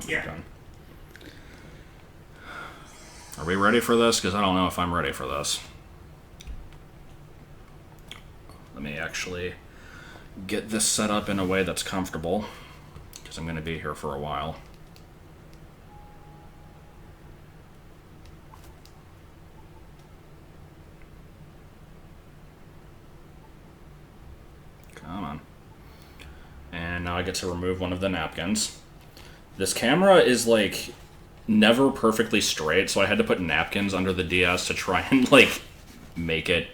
Yeah. Okay. Are we ready for this? Because I don't know if I'm ready for this. Let me actually get this set up in a way that's comfortable, because I'm going to be here for a while. Come on. And now I get to remove one of the napkins. This camera is, like, never perfectly straight, so I had to put napkins under the DS to try and, like, make it,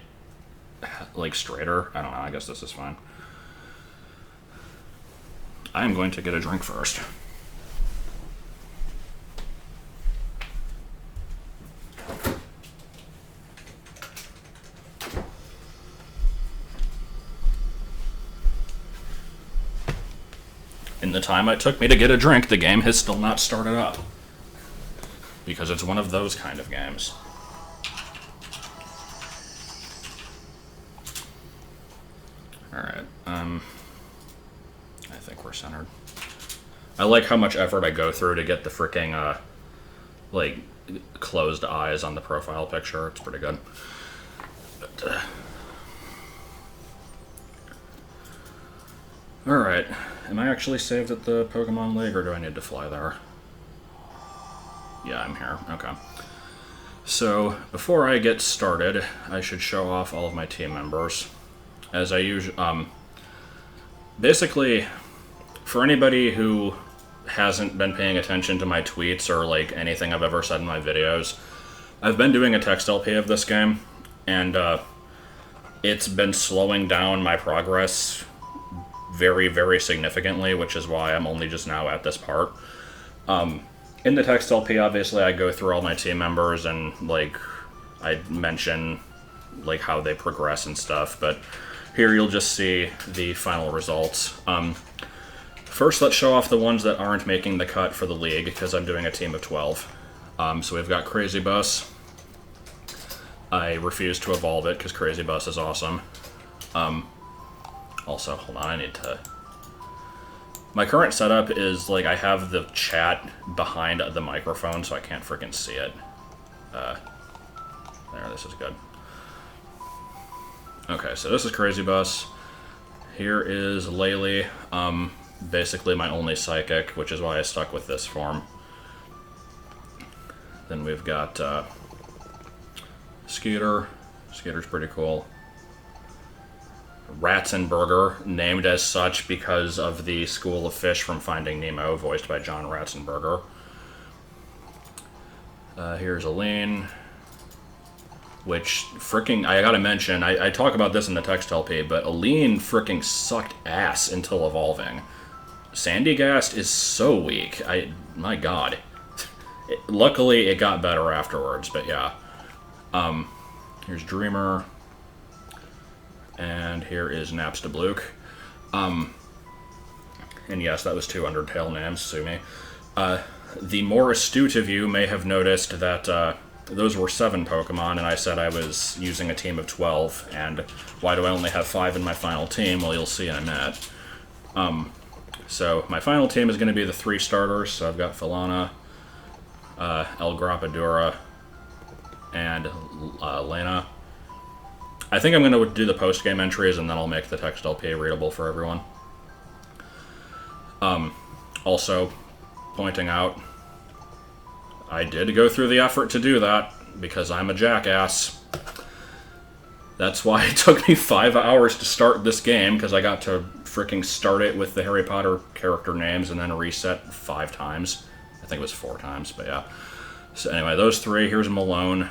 like, straighter. I don't know, I guess this is fine. I am going to get a drink first. In the time it took me to get a drink, the game has still not started up. Because it's one of those kind of games. Alright, I think we're centered. I like how much effort I go through to get the freaking, like, closed eyes on the profile picture. It's pretty good. But, alright, am I actually saved at the Pokemon League, or do I need to fly there? Yeah, I'm here. Okay. So, before I get started, I should show off all of my team members. As I usually... basically, for anybody who hasn't been paying attention to my tweets or, like, anything I've ever said in my videos, I've been doing a text LP of this game, and, it's been slowing down my progress very, very significantly, which is why I'm only just now at this part. In the text LP, obviously, I go through all my team members and, like, I mention, like, how they progress and stuff, but here you'll just see the final results. First, let's show off the ones that aren't making the cut for the league, because I'm doing a team of 12. So we've got Crazy Bus. I refuse to evolve it, because Crazy Bus is awesome. Also, hold on, I need to... My current setup is, like, I have the chat behind the microphone, so I can't freaking see it. There, this is good. Okay, so this is Crazy Bus. Here is Laylee, basically my only psychic, which is why I stuck with this form. Then we've got Scooter. Scooter's pretty cool. Ratzenberger, named as such because of the School of Fish from Finding Nemo, voiced by John Ratzenberger. Here's Aline, which freaking, I gotta mention, I talk about this in the text LP, but Aline freaking sucked ass until evolving. Sandygast is so weak, my god. Luckily, it got better afterwards, but yeah. Here's Dreamer. And here is Napstabluke. And yes, that was 2 Undertale names, sue me. The more astute of you may have noticed that those were 7 Pokemon, and I said I was using a team of 12, and why do I only have 5 in my final team? Well, you'll see in a minute. So my final team is going to be the 3 starters, so I've got Falana, El Grapadura, and Lena. I think I'm going to do the post-game entries, and then I'll make the text LP readable for everyone. Also, pointing out, I did go through the effort to do that, because I'm a jackass. That's why it took me 5 hours to start this game, because I got to freaking start it with the Harry Potter character names, and then reset 5 times. I think it was 4 times, but yeah. So anyway, those 3. Here's Malone.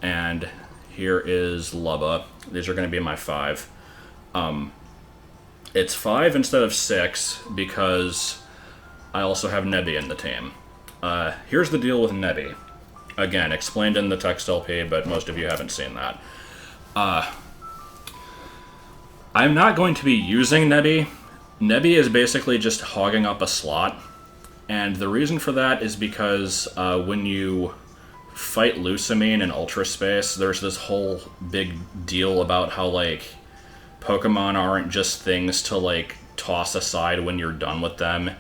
And here is Lubba. These are going to be my 5. It's 5 instead of 6 because I also have Nebby in the team. Here's the deal with Nebby. Again, explained in the text LP, but most of you haven't seen that. I'm not going to be using Nebby. Nebby is basically just hogging up a slot. And the reason for that is because when you fight Lusamine in Ultra Space, there's this whole big deal about how, like, Pokemon aren't just things to, like, toss aside when you're done with them,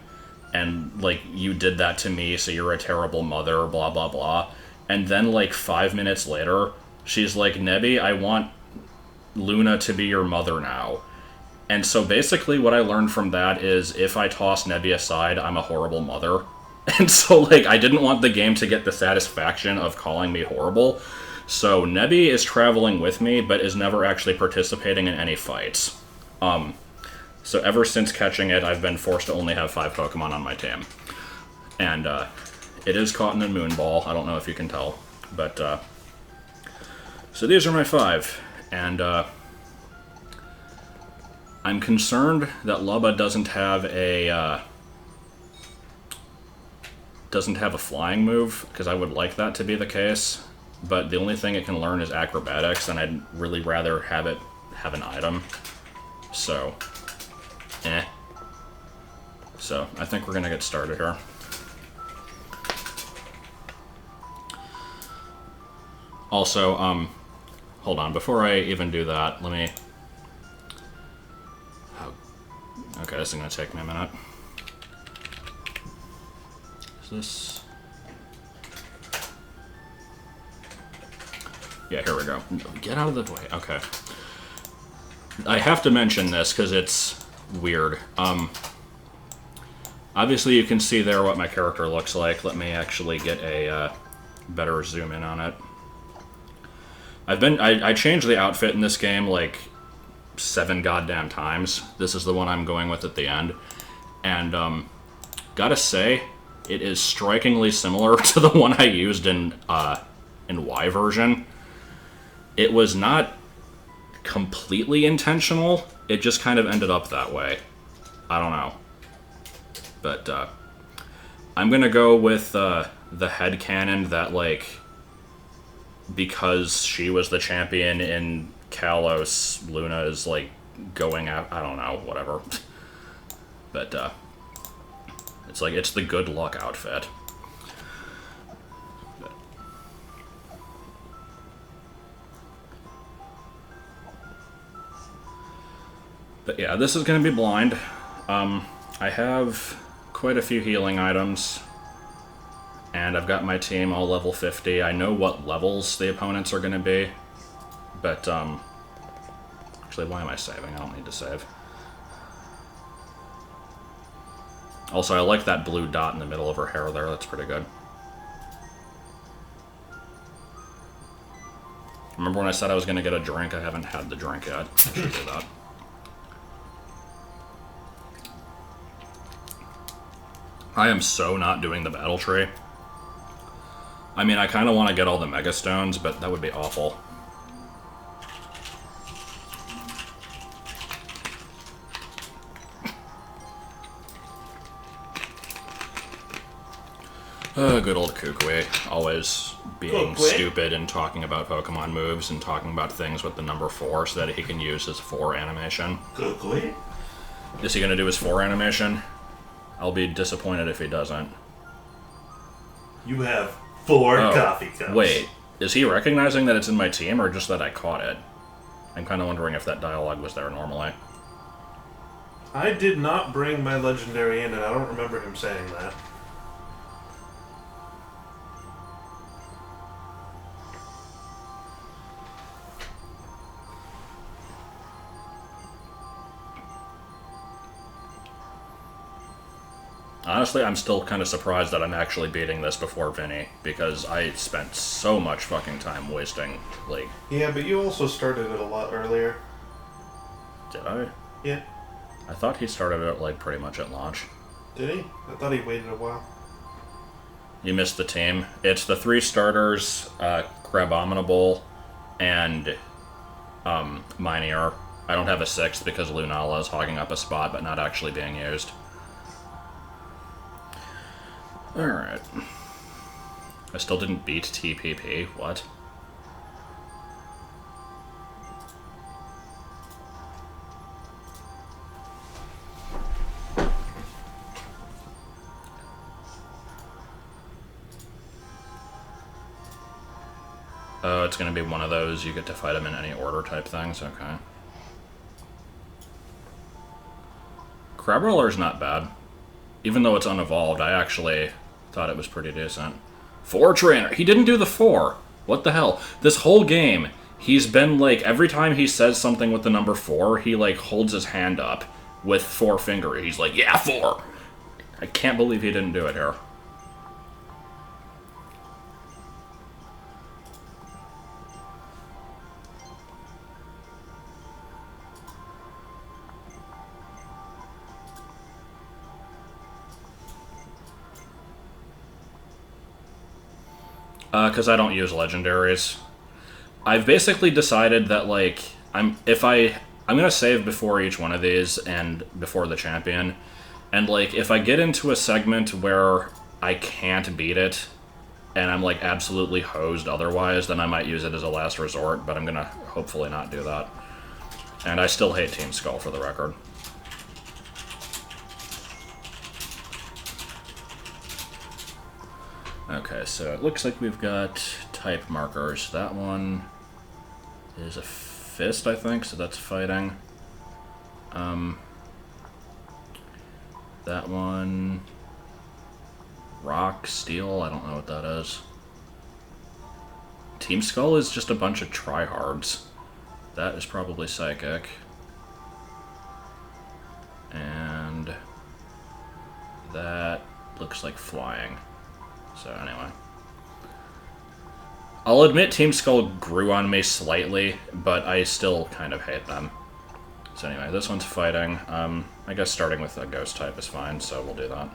and, like, you did that to me, so you're a terrible mother, blah, blah, blah. And then, like, 5 minutes later, she's like, Nebby, I want Luna to be your mother now. And so basically what I learned from that is if I toss Nebby aside, I'm a horrible mother. And so, like, I didn't want the game to get the satisfaction of calling me horrible. So Nebby is traveling with me, but is never actually participating in any fights. So ever since catching it, I've been forced to only have 5 Pokemon on my team. And it is Cotton and Moonball. I don't know if you can tell. But, so these are my 5. And, I'm concerned that Lubba doesn't have a flying move, because I would like that to be the case. But the only thing it can learn is acrobatics, and I'd really rather have it have an item. So, So, I think we're gonna get started here. Also, hold on, before I even do that, let me... Okay, this is gonna take me a minute. Is this... Yeah, here we go. Get out of the way. Okay. I have to mention this because it's weird. Obviously you can see there what my character looks like. Let me actually get a better zoom in on it. I changed the outfit in this game like 7 goddamn times. This is the one I'm going with at the end. And gotta say, it is strikingly similar to the one I used in Y version. It was not completely intentional. It just kind of ended up that way. I don't know. But I'm gonna go with the headcanon that, like, because she was the champion in Kalos, Luna is, like, going out. I don't know, whatever. But it's like, it's the good luck outfit. But yeah, this is going to be blind. I have quite a few healing items, and I've got my team all level 50. I know what levels the opponents are going to be, but actually, why am I saving? I don't need to save. Also, I like that blue dot in the middle of her hair there. That's pretty good. Remember when I said I was going to get a drink? I haven't had the drink yet. I should do that. I am so not doing the battle tree. I mean, I kind of want to get all the Mega Stones, but that would be awful. Good old Kukui. Always being stupid and talking about Pokemon moves and talking about things with the number 4 so that he can use his 4 animation. Kukui? Is he going to do his 4 animation? I'll be disappointed if he doesn't. You have 4 coffee cups. Wait, is he recognizing that it's in my team, or just that I caught it? I'm kind of wondering if that dialogue was there normally. I did not bring my legendary in, and I don't remember him saying that. Honestly, I'm still kind of surprised that I'm actually beating this before Vinny, because I spent so much fucking time wasting, like... Yeah, but you also started it a lot earlier. Did I? Yeah. I thought he started it, like, pretty much at launch. Did he? I thought he waited a while. You missed the team. It's the 3 starters, Crabominable, and, Minior. I don't have a 6th because Lunala is hogging up a spot, but not actually being used. Alright. I still didn't beat TPP. What? Oh, it's gonna be one of those you get to fight them in any order type things? Okay. Crabrawler's not bad. Even though it's unevolved, I actually thought it was pretty decent. 4 trainer. He didn't do the 4. What the hell? This whole game, he's been like, every time he says something with the number 4, he like holds his hand up with 4 finger. He's like, yeah, 4. I can't believe he didn't do it here. Because I don't use legendaries. I've basically decided that, like, I'm gonna save before each one of these and before the champion. And, like, if I get into a segment where I can't beat it, and I'm, like, absolutely hosed otherwise, then I might use it as a last resort, but I'm gonna hopefully not do that. And I still hate Team Skull, for the record. Okay, so it looks like we've got type markers. That one is a fist, I think, so that's fighting. That one... rock, steel, I don't know what that is. Team Skull is just a bunch of tryhards. That is probably psychic. And... that looks like flying. So anyway. I'll admit Team Skull grew on me slightly, but I still kind of hate them. So anyway, this one's fighting. I guess starting with a ghost type is fine, so we'll do that.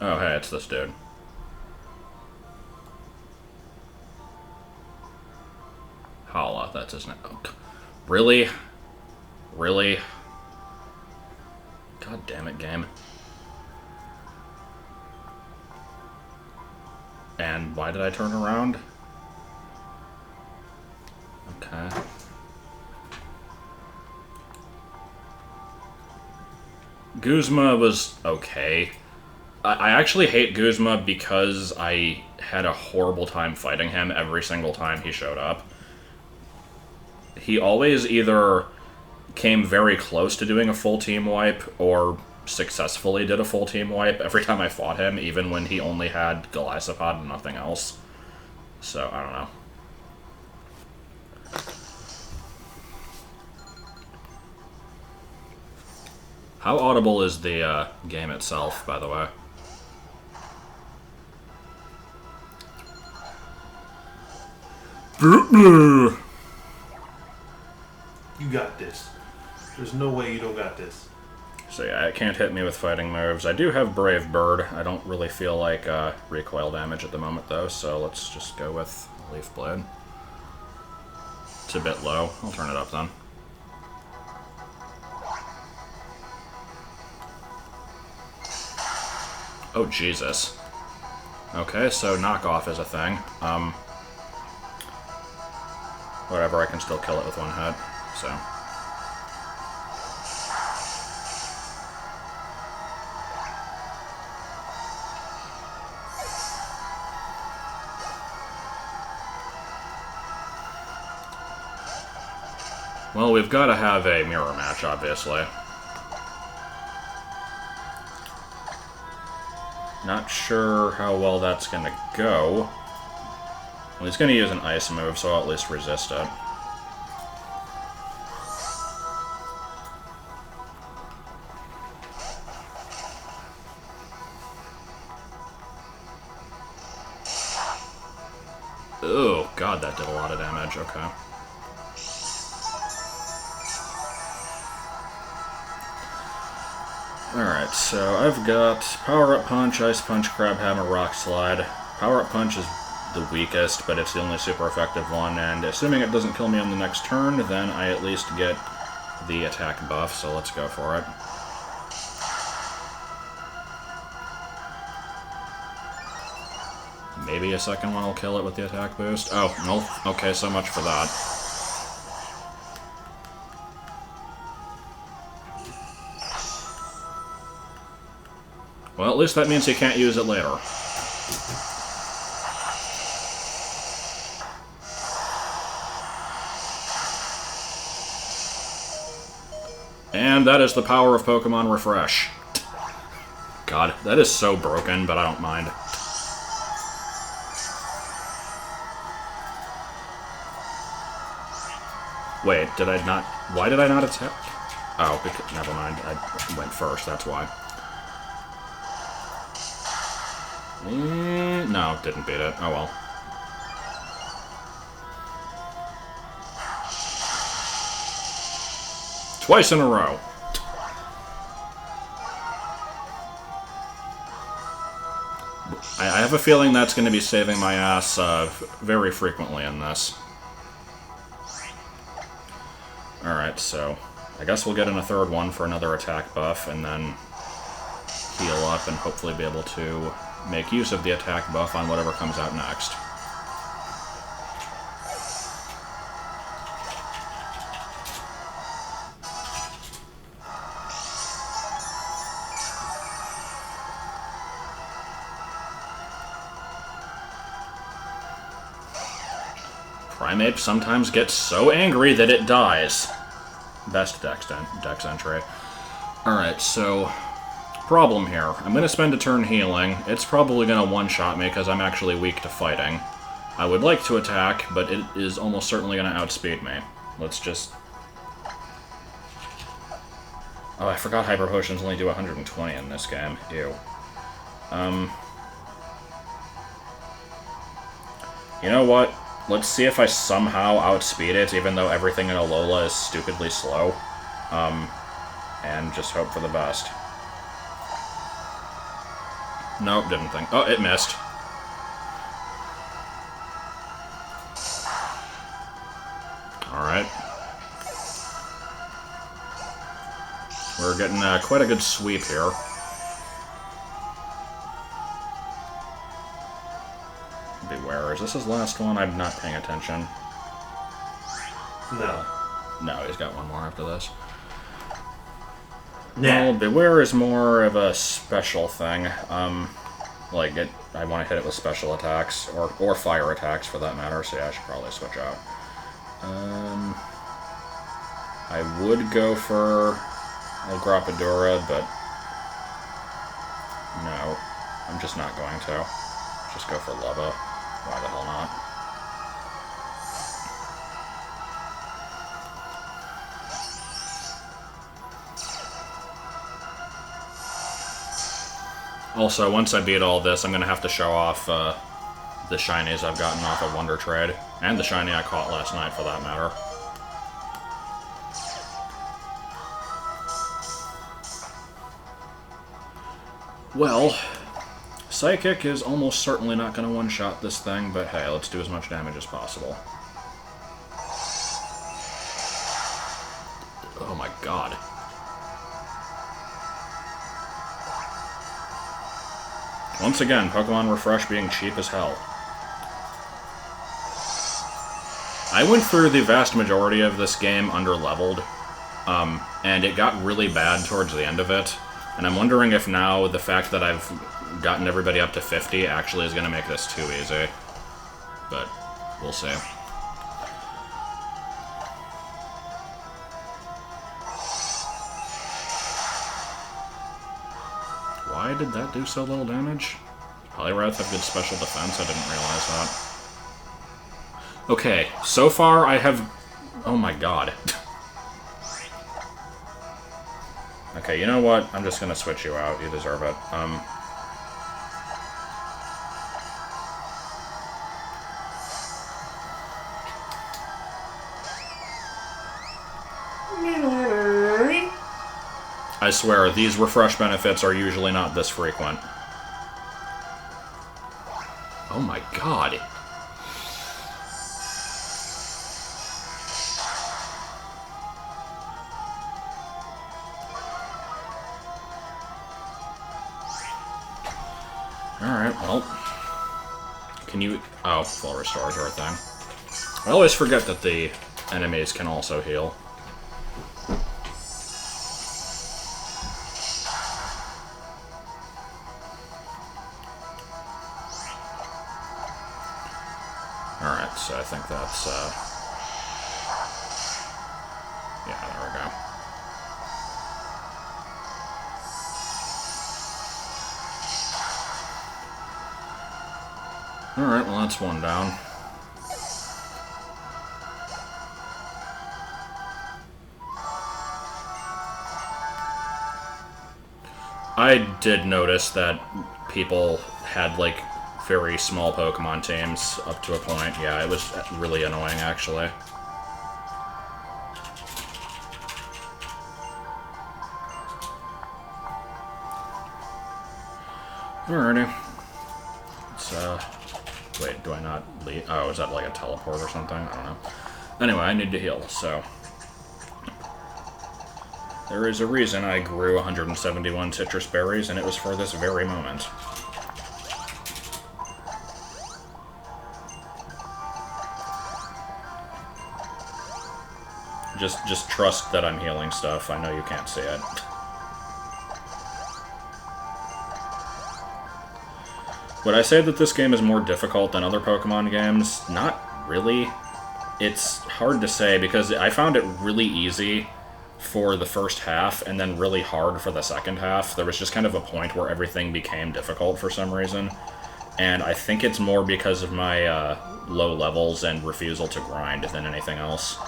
Oh, hey, it's this dude. Hala, that's his name. Oh, really? Really? God damn it, game. And why did I turn around? Okay. Guzma was okay. I actually hate Guzma because I had a horrible time fighting him every single time he showed up. He always either came very close to doing a full team wipe or successfully did a full team wipe every time I fought him, even when he only had Golisopod and nothing else. So, I don't know. How audible is the game itself, by the way? You got this. There's no way you don't got this. So yeah, it can't hit me with fighting moves. I do have Brave Bird. I don't really feel like recoil damage at the moment, though, so let's just go with Leaf Blade. It's a bit low. I'll turn it up, then. Oh, Jesus. Okay, so knockoff is a thing. Whatever, I can still kill it with one hit, so... Well, we've got to have a mirror match, obviously. Not sure how well that's going to go. Well, he's going to use an ice move, so I'll at least resist it. Oh, God, that did a lot of damage. Okay. Alright, so I've got Power-Up Punch, Ice Punch, Crab Hammer, Rock Slide. Power-Up Punch is the weakest, but it's the only super effective one, and assuming it doesn't kill me on the next turn, then I at least get the attack buff, so let's go for it. Maybe a second one will kill it with the attack boost. Oh, no. Okay, so much for that. Well, at least that means he can't use it later. And that is the power of Pokemon Refresh. God, that is so broken, but I don't mind. Wait, did I not... Why did I not attack? Oh, because, never mind. I went first, that's why. No, didn't beat it. Oh well. Twice in a row. I have a feeling that's going to be saving my ass very frequently in this. Alright, so I guess we'll get in a third one for another attack buff, and then heal up and hopefully be able to make use of the attack buff on whatever comes out next. Primeape sometimes gets so angry that it dies. Best dex entry. Alright, so... Problem here. I'm going to spend a turn healing. It's probably going to one-shot me because I'm actually weak to fighting. I would like to attack, but it is almost certainly going to outspeed me. Let's just... Oh, I forgot Hyper Potions only do 120 in this game. Ew. You know what? Let's see if I somehow outspeed it, even though everything in Alola is stupidly slow. And just hope for the best. Nope, didn't think. Oh, it missed. Alright. We're getting quite a good sweep here. Beware. Is this his last one? I'm not paying attention. No. No, he's got one more after this. Yeah. Well, Beware is more of a special thing. Like, I want to hit it with special attacks, or fire attacks for that matter, so yeah, I should probably switch out. I would go for El Grapadura, but no, I'm just not going to. Just go for Leva. Why the hell not? Also, once I beat all this, I'm going to have to show off the shinies I've gotten off of Wonder Trade. And the shiny I caught last night, for that matter. Well, Psychic is almost certainly not going to one-shot this thing, but hey, let's do as much damage as possible. Oh my god. Once again, Pokemon Refresh being cheap as hell. I went through the vast majority of this game under-leveled, and it got really bad towards the end of it, and I'm wondering if now the fact that I've gotten everybody up to 50 actually is going to make this too easy. But we'll see. Why did that do so little damage? Poliwrath have good special defense? I didn't realize that. Okay, so far I have... Oh my god. Okay, you know what? I'm just gonna switch you out. You deserve it. I swear, these refresh benefits are usually not this frequent. Oh my god. Alright, well. Can you... Oh, full restores are a thing. I always forget that the enemies can also heal. Alright, so I think that's, yeah, there we go. Well, that's one down. I did notice that people had, like, very small Pokemon teams up to a point. Yeah, it was really annoying, actually. Alrighty. Let's, wait, do I not leave? Oh, is that like a teleport or something? I don't know. Anyway, I need to heal, so... There is a reason I grew 171 citrus berries, and it was for this very moment. Just trust that I'm healing stuff. I know you can't see it. Would I say that this game is more difficult than other Pokemon games? Not really. It's hard to say, because I found it really easy for the first half, and then really hard for the second half. There was just kind of a point where everything became difficult for some reason. And I think it's more because of my low levels and refusal to grind than anything else.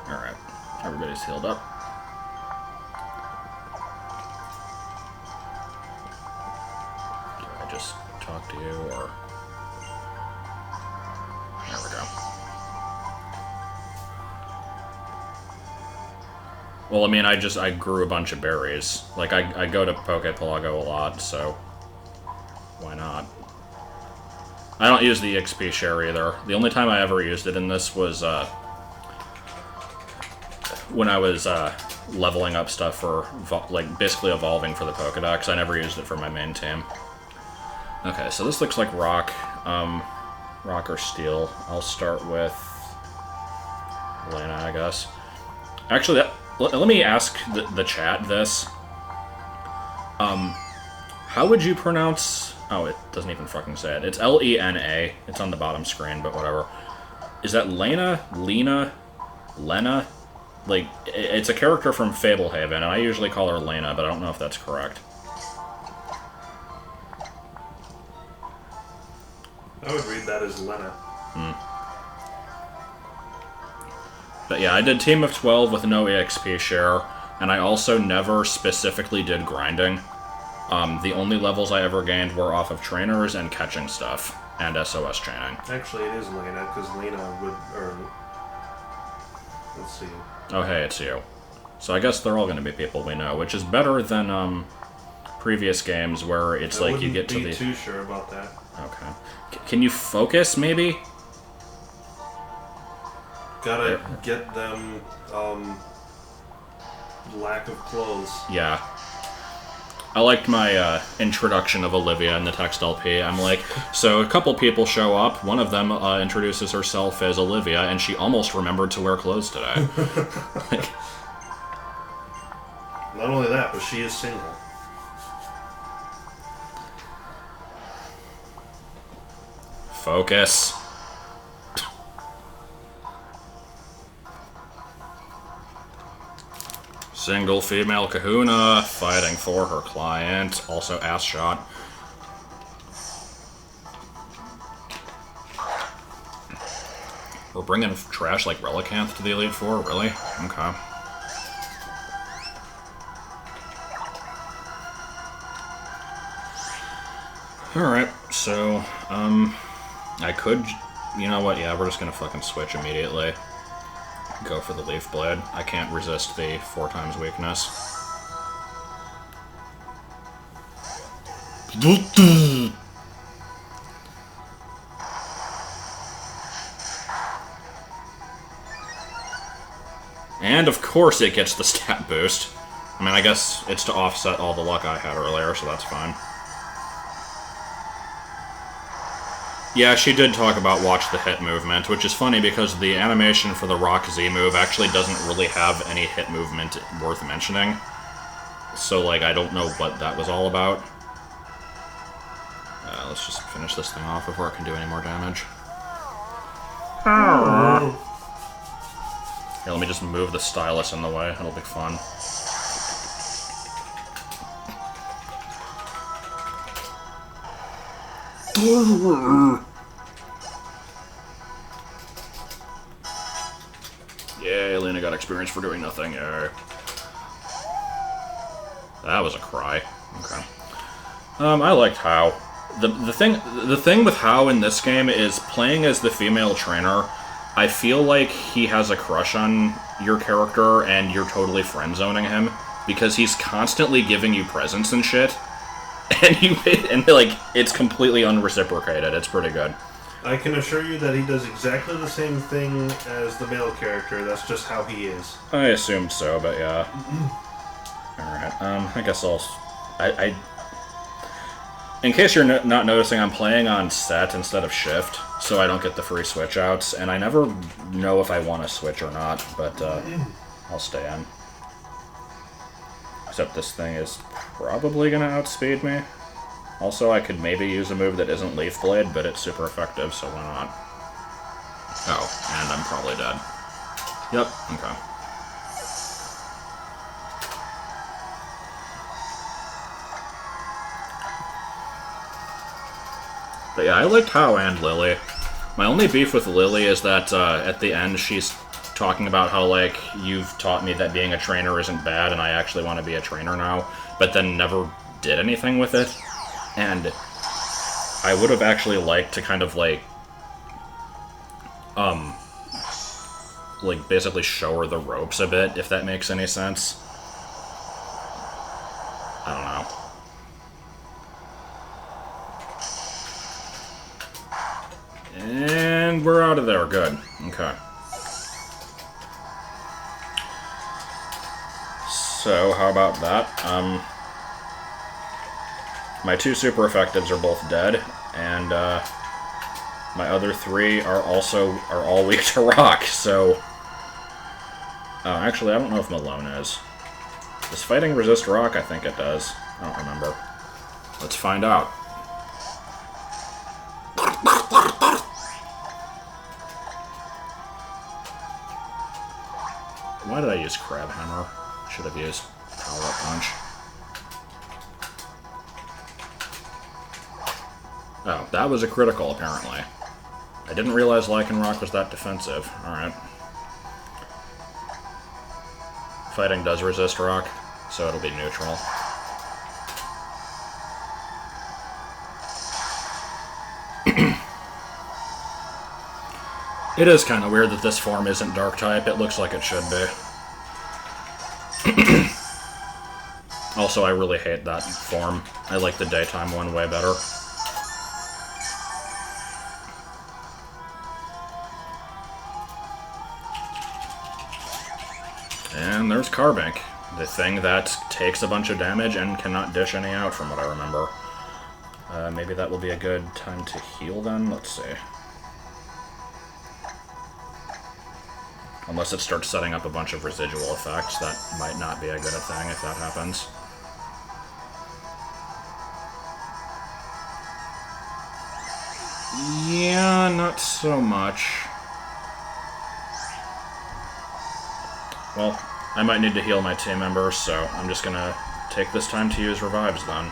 Alright, everybody's healed up. Do I just talk to you, or... There we go. Well, I mean, I grew a bunch of berries. Like, I go to Poképelago a lot, so... Why not? I don't use the XP share either. The only time I ever used it in this was, when I was, leveling up stuff for, like, basically evolving for the Pokedex. I never used it for my main team. Okay, so this looks like rock. Rock or steel. I'll start with Lena, I guess. Actually, let me ask the chat this. How would you pronounce... Oh, it doesn't even fucking say it. It's Lena. It's on the bottom screen, but whatever. Is that Lena? Lena? Lena? Like, it's a character from Fablehaven, and I usually call her Lena, but I don't know if that's correct. I would read that as Lena. But yeah, I did Team of 12 with no EXP share, and I also never specifically did grinding. The only levels I ever gained were off of trainers and catching stuff, and SOS chaining. Actually, it is Lena, because Lena would... Or, let's see. Oh, hey, it's you. So I guess they're all going to be people we know, which is better than previous games where it's like you get to the... I wouldn't be too sure about that. Okay. Can you focus, maybe? Gotta get them, lack of clothes. Yeah. I liked my introduction of Olivia in the text LP. I'm like, so a couple people show up, one of them introduces herself as Olivia, and she almost remembered to wear clothes today. Like, not only that, but she is single. focus. Single female kahuna fighting for her client. Also ass shot. We're bringing trash like Relicanth to the Elite Four? Really? Okay. Alright, so, I could... You know what? Yeah, we're just gonna fucking switch immediately. Go for the Leaf Blade. I can't resist the 4 times weakness. And of course it gets the stat boost. I mean, I guess it's to offset all the luck I had earlier, so that's fine. Yeah, she did talk about watch the hit movement, which is funny because the animation for the Rock Z move actually doesn't really have any hit movement worth mentioning. So, like, I don't know what that was all about. Let's just finish this thing off before it can do any more damage. Here, let me just move the stylus in the way. It'll be fun. Yay, Lena got experience for doing nothing. Yay. That was a cry. Okay. I liked How. The thing with How in this game is playing as the female trainer. I feel like he has a crush on your character, and you're totally friend-zoning him because he's constantly giving you presents and shit, and like it's completely unreciprocated. It's pretty good. I can assure you that he does exactly the same thing as the male character. That's just how he is. I assumed so, but yeah. Alright, I guess I in case you're not noticing, I'm playing on set instead of shift, so I don't get the free switch outs, and I never know if I want to switch or not, but I'll stay in. Except this thing is probably going to outspeed me. Also, I could maybe use a move that isn't Leaf Blade, but it's super effective, so why not? Oh, and I'm probably dead. Yep, okay. But yeah, I liked How and Lily. My only beef with Lily is that at the end she's talking about how, like, you've taught me that being a trainer isn't bad and I actually want to be a trainer now, but then never did anything with it. And I would have actually liked to kind of, like basically show her the ropes a bit, if that makes any sense. I don't know. And we're out of there. Good. Okay. So, how about that? My 2 super effectives are both dead, and my other 3 are all weak to rock, so... Oh, actually, I don't know if Malone is. Does fighting resist rock? I think it does. I don't remember. Let's find out. Why did I use Crab Hammer? Should have used Power Up Punch. Oh, that was a critical, apparently. I didn't realize Lycanroc was that defensive. Alright. Fighting does resist rock, so it'll be neutral. It is kind of weird that this form isn't Dark-type. It looks like it should be. Also, I really hate that form. I like the daytime one way better. And there's Carbink, the thing that takes a bunch of damage and cannot dish any out, from what I remember. Maybe that will be a good time to heal then? Let's see. Unless it starts setting up a bunch of residual effects, that might not be a good thing if that happens. Yeah, not so much. Well, I might need to heal my team members, so I'm just gonna take this time to use revives then.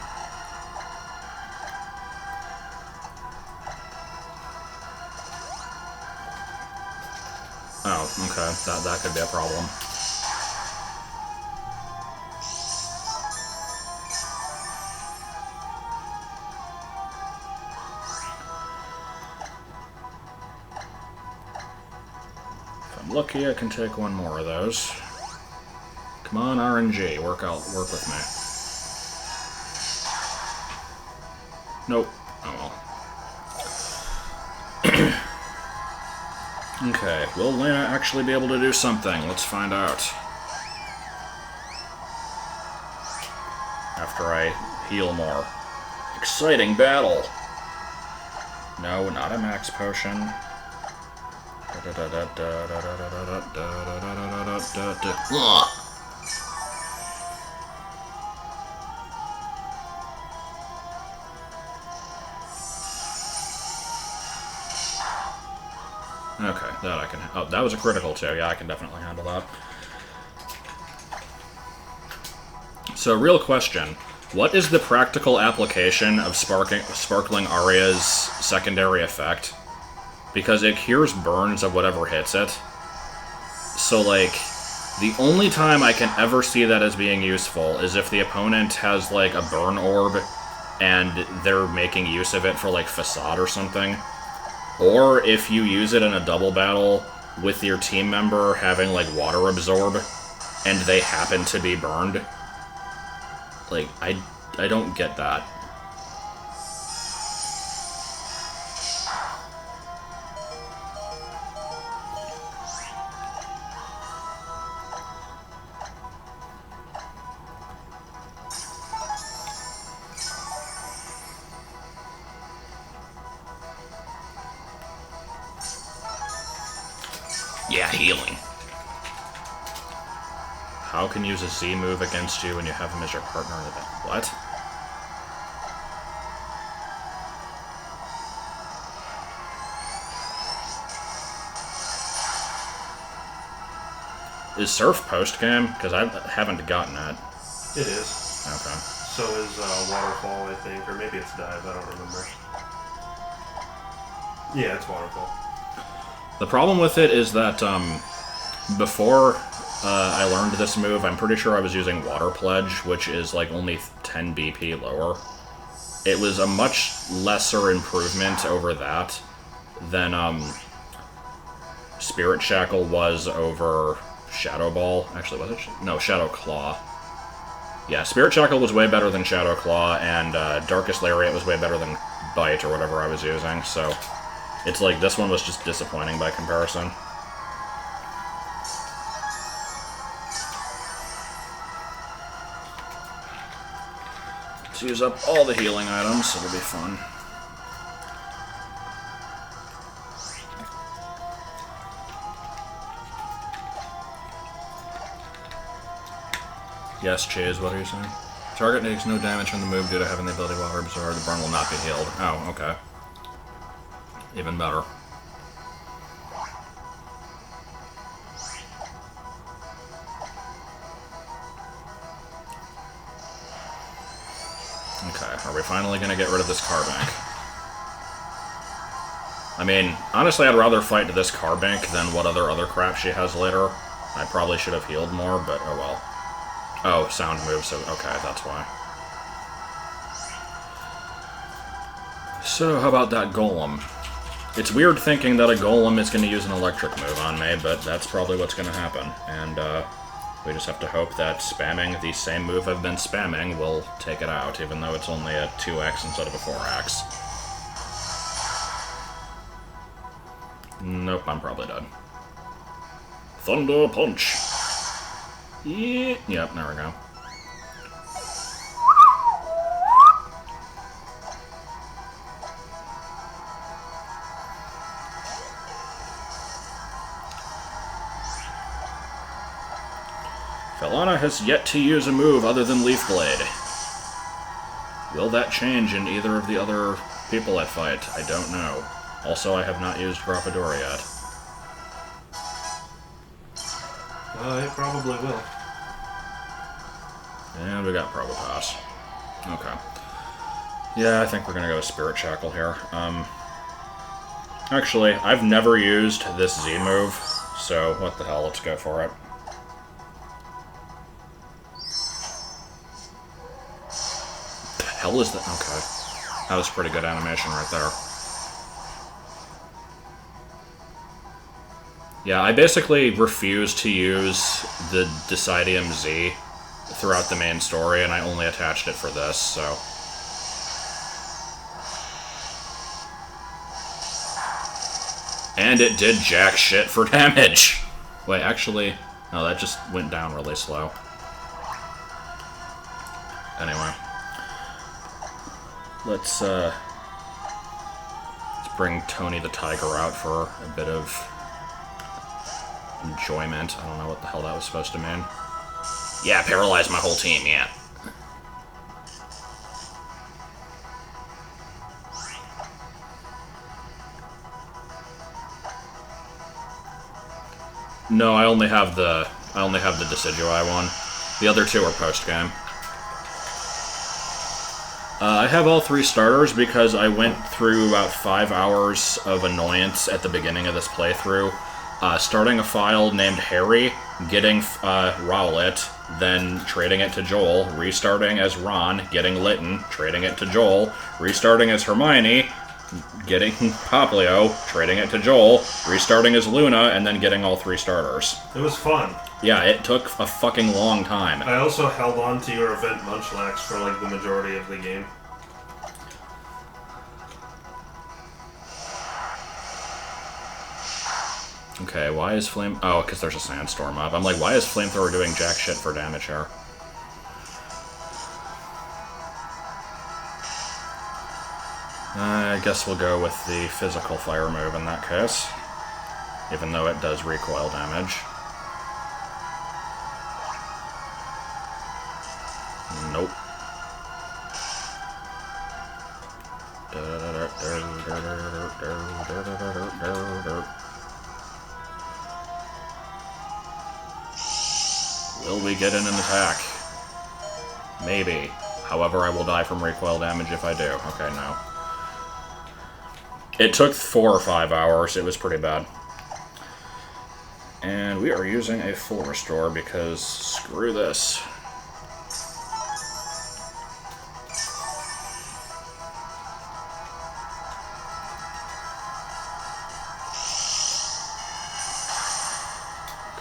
Oh, okay. That could be a problem. If I'm lucky, I can take one more of those. Come on, RNG, work with me. Nope. Oh well. Okay, will Lena actually be able to do something? Let's find out. After I heal more. Exciting battle! No, not a max potion. Okay, that I can... Oh, that was a critical too. Yeah, I can definitely handle that. So, real question. What is the practical application of Sparkling Aria's secondary effect? Because it cures burns of whatever hits it. So, like, the only time I can ever see that as being useful is if the opponent has, like, a burn orb and they're making use of it for, like, facade or something. Or if you use it in a double battle with your team member having, like, water absorb and they happen to be burned. Like, I don't get that. Yeah, healing. How can use a Z move against you when you have him as your partner in the event? What? Is Surf post-game? Because I haven't gotten it. It is. Okay. So is Waterfall, I think. Or maybe it's Dive, I don't remember. Yeah, it's Waterfall. The problem with it is that before I learned this move, I'm pretty sure I was using Water Pledge, which is like only 10 BP lower. It was a much lesser improvement over that than Spirit Shackle was over Shadow Ball. Actually, was it? No, Shadow Claw. Yeah, Spirit Shackle was way better than Shadow Claw, and Darkest Lariat was way better than Bite or whatever I was using, so it's like this one was just disappointing by comparison. Let's use up all the healing items, it'll be fun. Yes, Chase, what are you saying? Target takes no damage from the move due to having the ability Water Absorb. The burn will not be healed. Oh, okay. Even better. Okay, are we finally going to get rid of this Carbank? I mean, honestly, I'd rather fight this Carbank than what other crap she has later. I probably should have healed more, but oh well. Oh, sound move, so okay, that's why. So, how about that Golem? It's weird thinking that a Golem is going to use an electric move on me, but that's probably what's going to happen. And we just have to hope that spamming the same move I've been spamming will take it out, even though it's only a 2x instead of a 4x. Nope, I'm probably dead. Thunder Punch! Yeah. Yep, there we go. Felana has yet to use a move other than Leaf Blade. Will that change in either of the other people I fight? I don't know. Also, I have not used Grappadora yet. It probably will. And we got Probopass. Okay. Yeah, I think we're gonna go with Spirit Shackle here. Actually, I've never used this Z move, so what the hell, let's go for it. The hell is that? Okay. That was pretty good animation right there. Yeah, I basically refused to use the Decidium Z throughout the main story, and I only attached it for this, so... And it did jack shit for damage! Wait, actually... No, that just went down really slow. Anyway. Let's bring Tony the Tiger out for a bit of enjoyment. I don't know what the hell that was supposed to mean. Yeah, paralyze my whole team, yeah. No, I only have the Decidueye one. The other two are post-game. I have all 3 starters because I went through about 5 hours of annoyance at the beginning of this playthrough. Starting a file named Harry, getting Rowlet, then trading it to Joel, restarting as Ron, getting Litten, trading it to Joel, restarting as Hermione, getting Poplio, trading it to Joel, restarting as Luna, and then getting all 3 starters. It was fun. Yeah, it took a fucking long time. I also held on to your event Munchlax for like the majority of the game. Okay, why is Flame... Oh, because there's a sandstorm up. I'm like, why is Flamethrower doing jack shit for damage here? I guess we'll go with the physical fire move in that case. Even though it does recoil damage. Nope. Will we get in an attack? Maybe. However, I will die from recoil damage if I do. Okay, no. It took 4 or 5 hours. It was pretty bad. And we are using a full restore because screw this.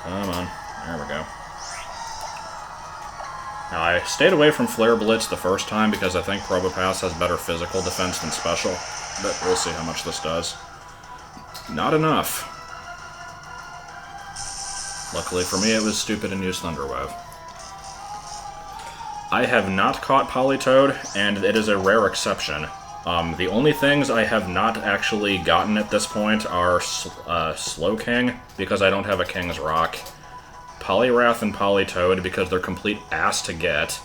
Come on. There we go. Now, I stayed away from Flare Blitz the first time because I think Probopass has better physical defense than special. But we'll see how much this does. Not enough. Luckily for me, it was stupid and used Thunder Wave. I have not caught Politoed, and it is a rare exception. The only things I have not actually gotten at this point are Slowking, because I don't have a King's Rock, Poliwrath and Politoed, because they're complete ass to get.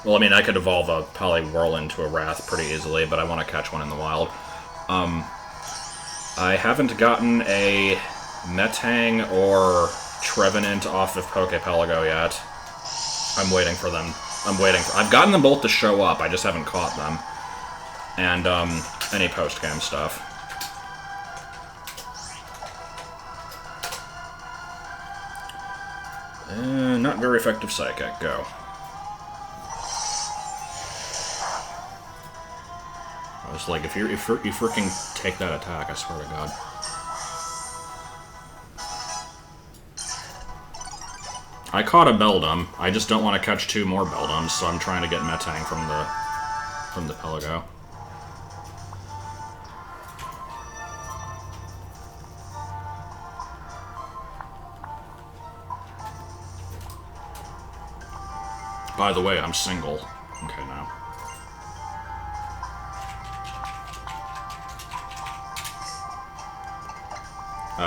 Well, I mean, I could evolve a Poliwhirl into a Wrath pretty easily, but I want to catch one in the wild. I haven't gotten a Metang or Trevenant off of Poképelago yet. I'm waiting for them. I've gotten them both to show up, I just haven't caught them. And, any post-game stuff. Not very effective Psychic, go. I was like, if you freaking take that attack, I swear to God. I caught a Beldum. I just don't want to catch 2 more Beldums, so I'm trying to get Metang from the Pelago. By the way, I'm single. Okay, now.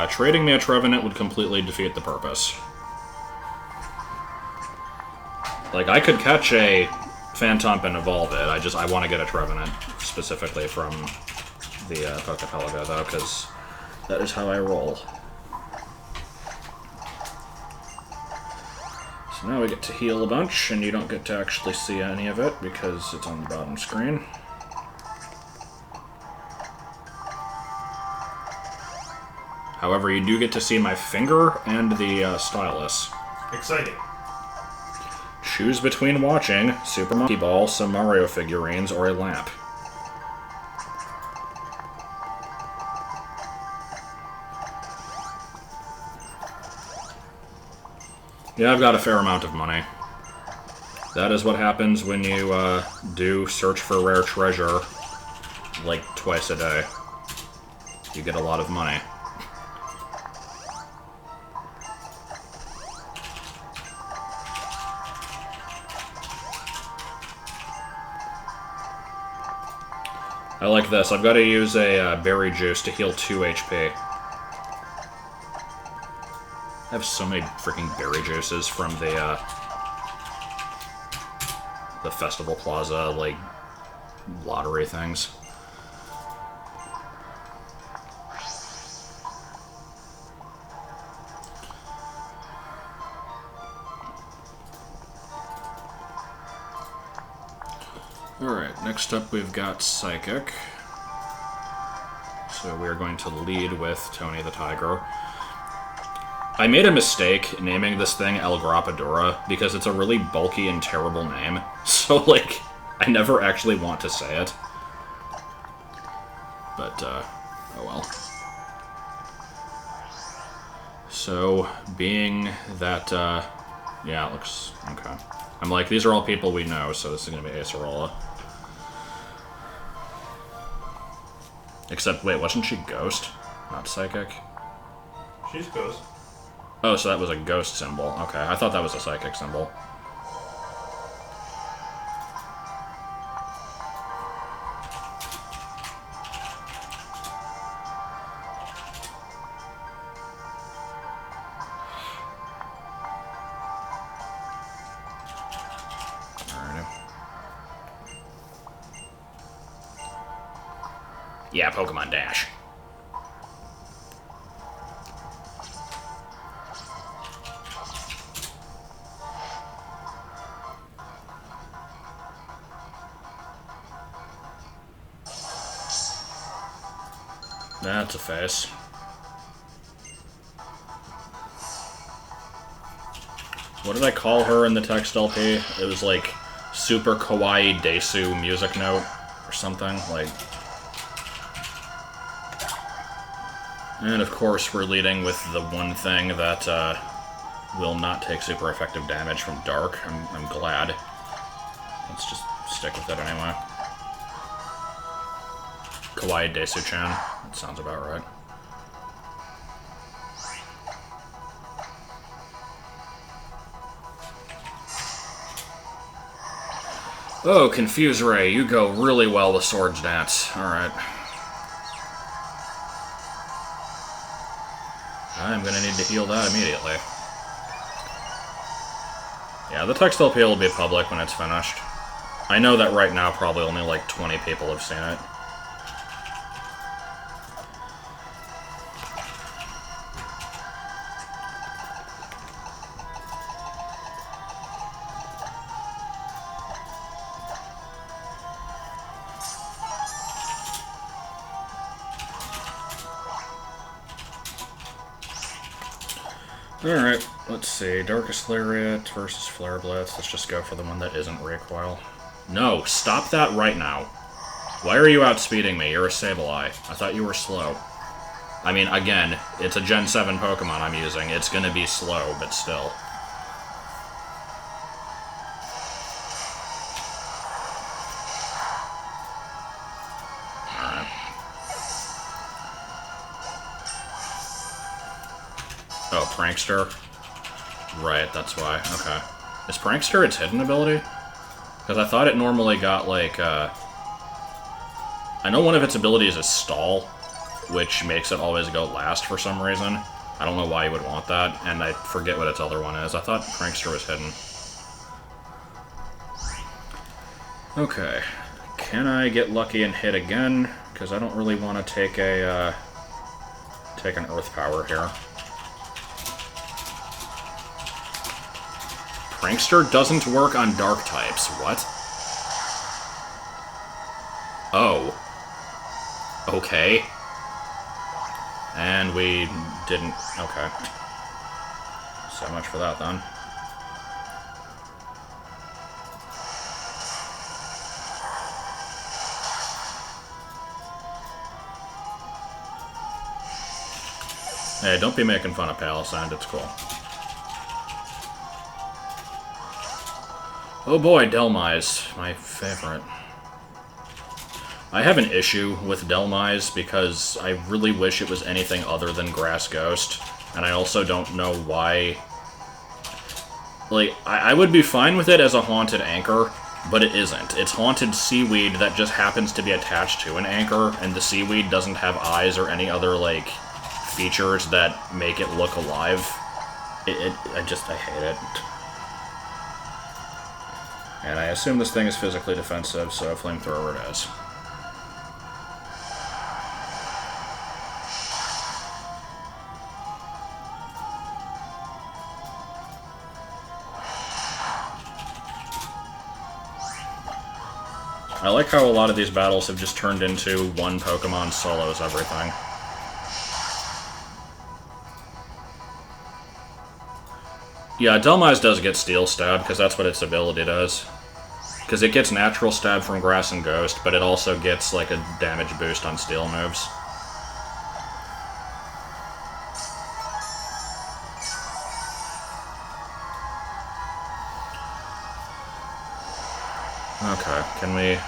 Trading me a Trevenant would completely defeat the purpose. Like, I could catch a Phantomp and evolve it, I want to get a Trevenant, specifically from the Poképelago, though, because that is how I roll. So now we get to heal a bunch, and you don't get to actually see any of it, because it's on the bottom screen. However, you do get to see my finger and the stylus. Exciting. Choose between watching Super Monkey Ball, some Mario figurines, or a lamp. Yeah, I've got a fair amount of money. That is what happens when you do search for rare treasure like twice a day. You get a lot of money. I like this. I've got to use a berry juice to heal 2 HP. I have so many freaking berry juices from the Festival Plaza, like, lottery things. Alright, next up we've got Psychic. So we're going to lead with Tony the Tiger. I made a mistake naming this thing El Grappadura because it's a really bulky and terrible name. So, like, I never actually want to say it. But, oh well. So, being that, yeah, it looks okay. I'm like, these are all people we know, so this is going to be Acerola. Except, wait, wasn't she Ghost? Not Psychic? She's Ghost. Oh, so that was a Ghost symbol. Okay, I thought that was a Psychic symbol. Yeah, Pokemon Dash. That's a face. What did I call her in the text LP? It was like Super Kawaii Desu music note or something. Like. And of course, we're leading with the one thing that will not take super effective damage from Dark. I'm glad. Let's just stick with it anyway. Kawaii Desu-chan. That sounds about right. Oh, Confuse Ray, you go really well with Swords Dance. Alright. I'm gonna need to heal that immediately. Yeah, the text LP will be public when it's finished. I know that right now probably only like 20 people have seen it. Alright, let's see. Darkest Lariat versus Flare Blitz. Let's just go for the one that isn't Recoil. No, stop that right now. Why are you outspeeding me? You're a Sableye. I thought you were slow. I mean, again, it's a Gen 7 Pokemon I'm using. It's gonna be slow, but still. Oh, Prankster? Right, that's why. Okay. Is Prankster its hidden ability? Because I thought it normally got, like, I know one of its abilities is Stall, which makes it always go last for some reason. I don't know why you would want that, and I forget what its other one is. I thought Prankster was hidden. Okay. Can I get lucky and hit again? Because I don't really want to take a, take an Earth Power here. Prankster doesn't work on Dark types. What? Oh. Okay. And we didn't... Okay. So much for that, then. Hey, don't be making fun of Palisand. It's cool. Oh boy, Delmise, my favorite. I have an issue with Delmise because I really wish it was anything other than Grass Ghost, and I also don't know why... Like, I would be fine with it as a Haunted Anchor, but it isn't. It's Haunted Seaweed that just happens to be attached to an anchor, and the Seaweed doesn't have eyes or any other, like, features that make it look alive. I hate it. And I assume this thing is physically defensive, so Flamethrower it is. I like how a lot of these battles have just turned into one Pokemon solos everything. Yeah, Delmise does get Steel Stab, because that's what its ability does. Because it gets Natural Stab from Grass and Ghost, but it also gets, like, a damage boost on Steel moves. Okay, can we...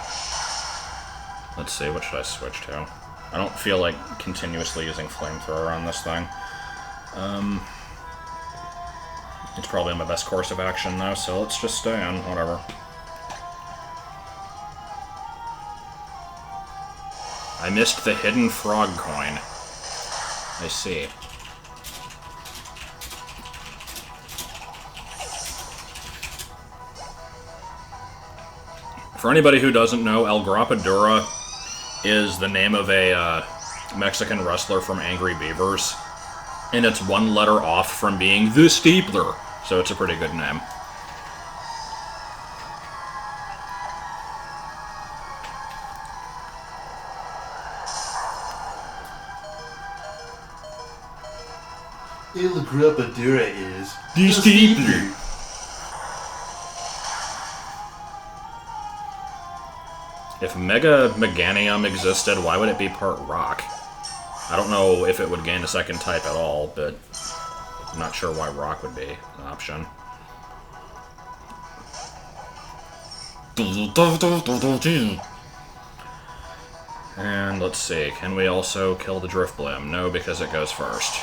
Let's see, what should I switch to? I don't feel like continuously using Flamethrower on this thing. It's probably my best course of action, though, so let's just stay on, whatever. I missed the hidden frog coin. I see. For anybody who doesn't know, El Grapadura is the name of a Mexican wrestler from Angry Beavers. And it's one letter off from being the Steepler, so it's a pretty good name. El Grapadura is the Steepler. If Mega Meganium existed, why would it be part rock? I don't know if it would gain a second type at all, but I'm not sure why rock would be an option. And let's see, can we also kill the Drifblim? No, because it goes first.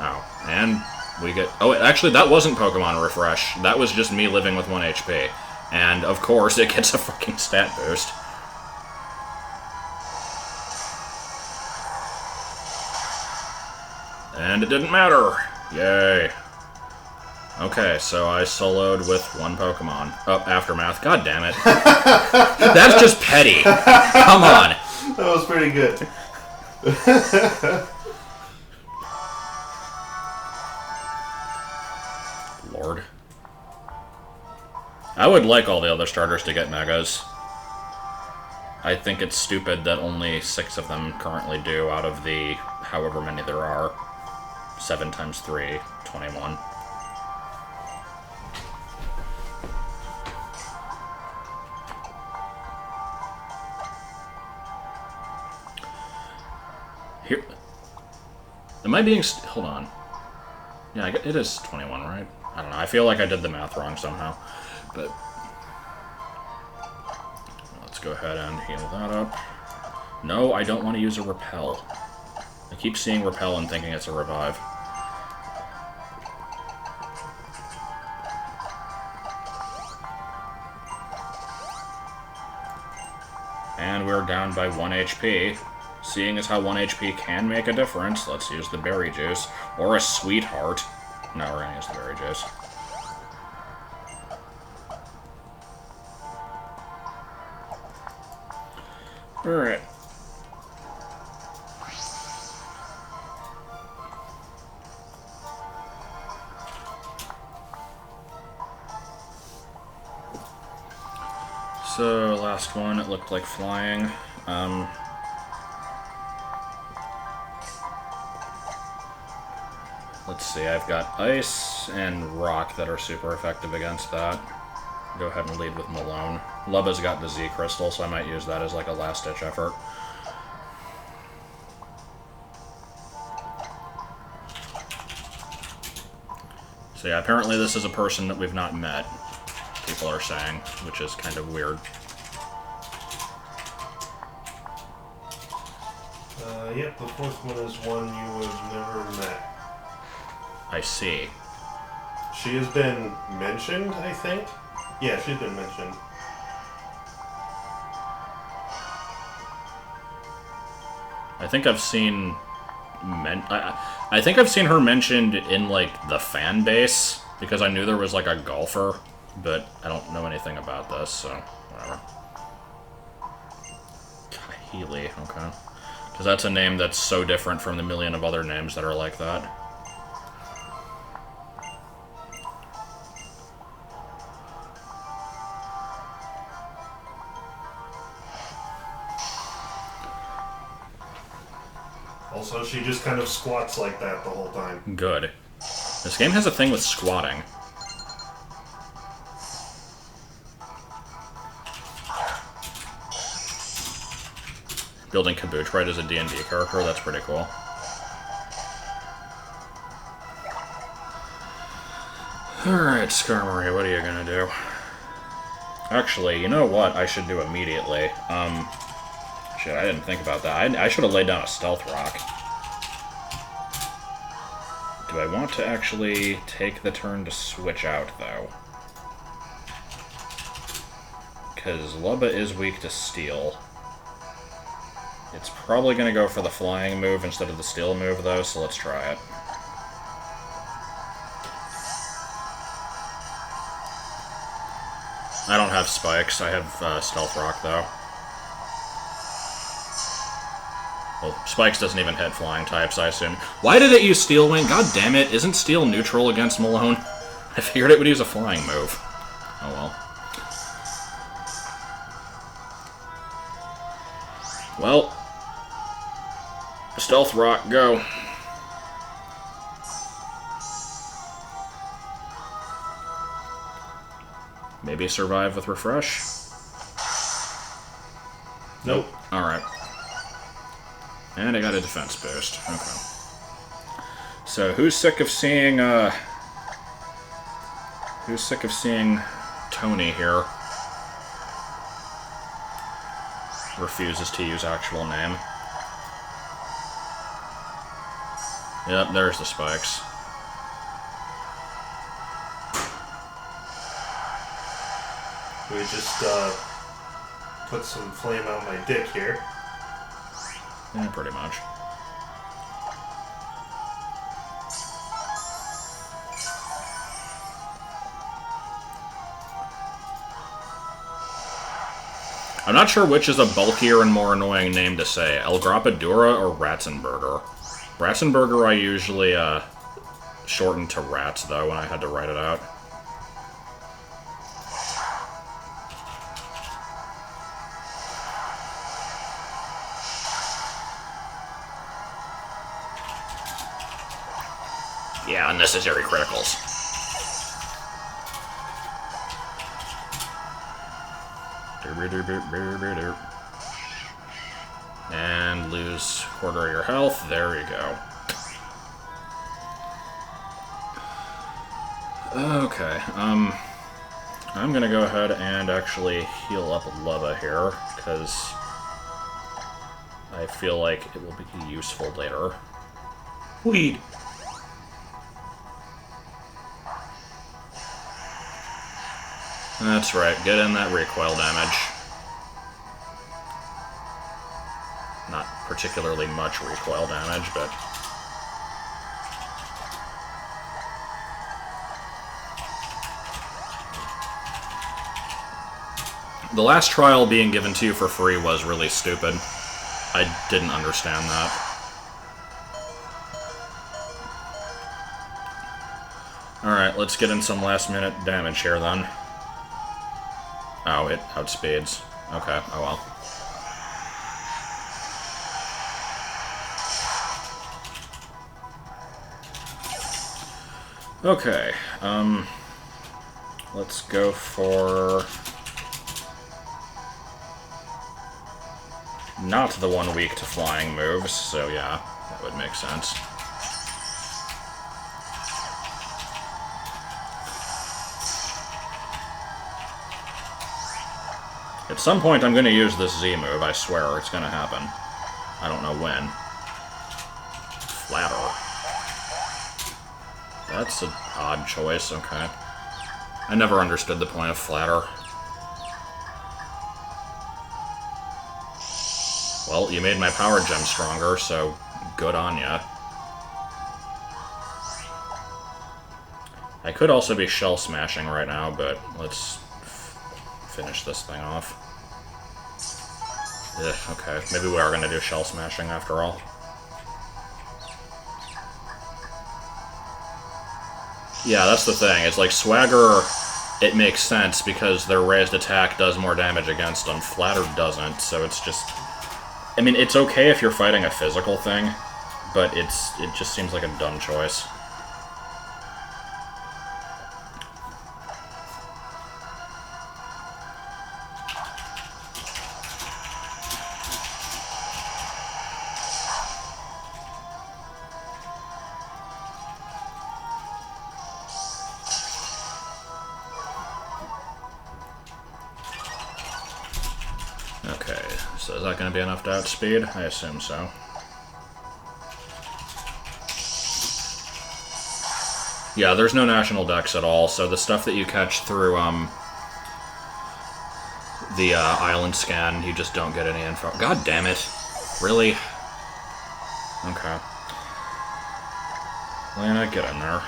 Oh, and we get... Oh, actually, that wasn't Pokemon Refresh. That was just me living with 1 HP. And, of course, it gets a fucking stat boost. And it didn't matter! Yay. Okay, so I soloed with 1 Pokemon. Oh, Aftermath. God damn it. That's just petty. Come on. That was pretty good. Lord. I would like all the other starters to get Megas. I think it's stupid that only 6 of them currently do out of the however many there are. 7 times 3, 21. Here. Am I being... Hold on. Yeah, it is 21, right? I don't know. I feel like I did the math wrong somehow. But... Let's go ahead and heal that up. No, I don't want to use a Repel. I keep seeing Repel and thinking it's a Revive. And we're down by 1 HP. Seeing as how 1 HP can make a difference, let's use the Berry Juice. Or a Sweetheart. No, we're gonna use the Berry Juice. Alright. So, last one, it looked like flying. Let's see, I've got Ice and Rock that are super effective against that. Go ahead and lead with Malone. Lubba's got the Z Crystal, so I might use that as like a last-ditch effort. So yeah, apparently this is a person that we've not met, people are saying, which is kind of weird. Yep, the 4th one is one you have never met. I see. She has been mentioned, I think? Yeah, she's been mentioned. I think I've seen... I think I've seen her mentioned in, like, the fan base, because I knew there was, like, a golfer, but I don't know anything about this, so whatever. Kahili, okay. Because that's a name that's so different from the million of other names that are like that. Also, she just kind of squats like that the whole time. Good. This game has a thing with squatting. Building Kabuch right as a D&D character, that's pretty cool. Alright, Skarmory, what are you gonna do? Actually, you know what I should do immediately? Shit, I didn't think about that. I should have laid down a Stealth Rock. Do I want to actually take the turn to switch out, though? Because Lubba is weak to Steel. It's probably going to go for the flying move instead of the steel move, though, so let's try it. I don't have spikes. I have Stealth Rock, though. Well, spikes doesn't even hit flying types, I assume. Why did it use Steel Wing? God damn it, isn't Steel neutral against Malone? I figured it would use a flying move. Oh well. Well, Stealth Rock, go. Maybe survive with Refresh? Nope. Alright. And I got a defense boost. Okay. So, who's sick of seeing, Who's sick of seeing Tony here? Refuses to use actual name. Yep, there's the spikes. We just put some flame out my dick here. Yeah, pretty much. I'm not sure which is a bulkier and more annoying name to say, Elgrapadura or Ratzenberger. Ratzenberger I usually shortened to Rats, though, when I had to write it out. Yeah, unnecessary criticals. And lose quarter of your health. There you go. Okay, I'm gonna go ahead and actually heal up Lubba here, because I feel like it will be useful later. Weed! That's right, get in that recoil damage. Not particularly much recoil damage, but... The last trial being given to you for free was really stupid. I didn't understand that. Alright, let's get in some last minute damage here then. Oh, it outspeeds. Okay, oh well. Okay, let's go for... not the one weak to flying moves, so yeah, that would make sense. At some point I'm going to use this Z move, I swear, it's going to happen. I don't know when. Flatter. That's an odd choice, okay. I never understood the point of Flatter. Well, you made my power gem stronger, so good on ya. I could also be shell smashing right now, but let's finish this thing off. Ugh, okay, maybe we are going to do shell smashing after all. Yeah, that's the thing. It's like Swagger, it makes sense because their raised attack does more damage against them. Flatter doesn't, so it's just... I mean, it's okay if you're fighting a physical thing, but it just seems like a dumb choice. Okay, so is that going to be enough to outspeed? I assume so. Yeah, there's no national dex at all, so the stuff that you catch through the island scan, you just don't get any info. God damn it. Really? Okay. Lana, get in there.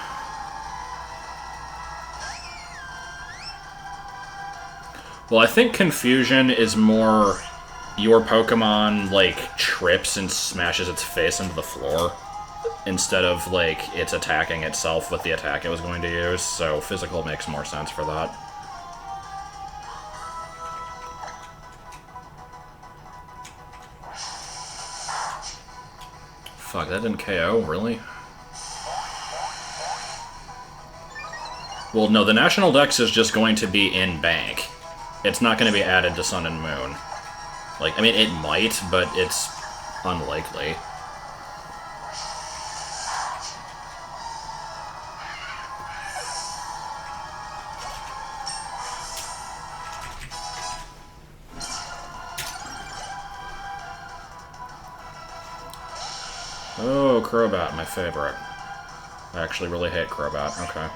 Well, I think confusion is more your Pokemon, like, trips and smashes its face into the floor, instead of, like, it's attacking itself with the attack it was going to use, so physical makes more sense for that. Fuck, that didn't KO? Really? Well, no, the National Dex is just going to be in bank. It's not going to be added to Sun and Moon. Like, I mean, it might, but it's unlikely. Oh, Crobat, my favorite. I actually really hate Crobat. Okay,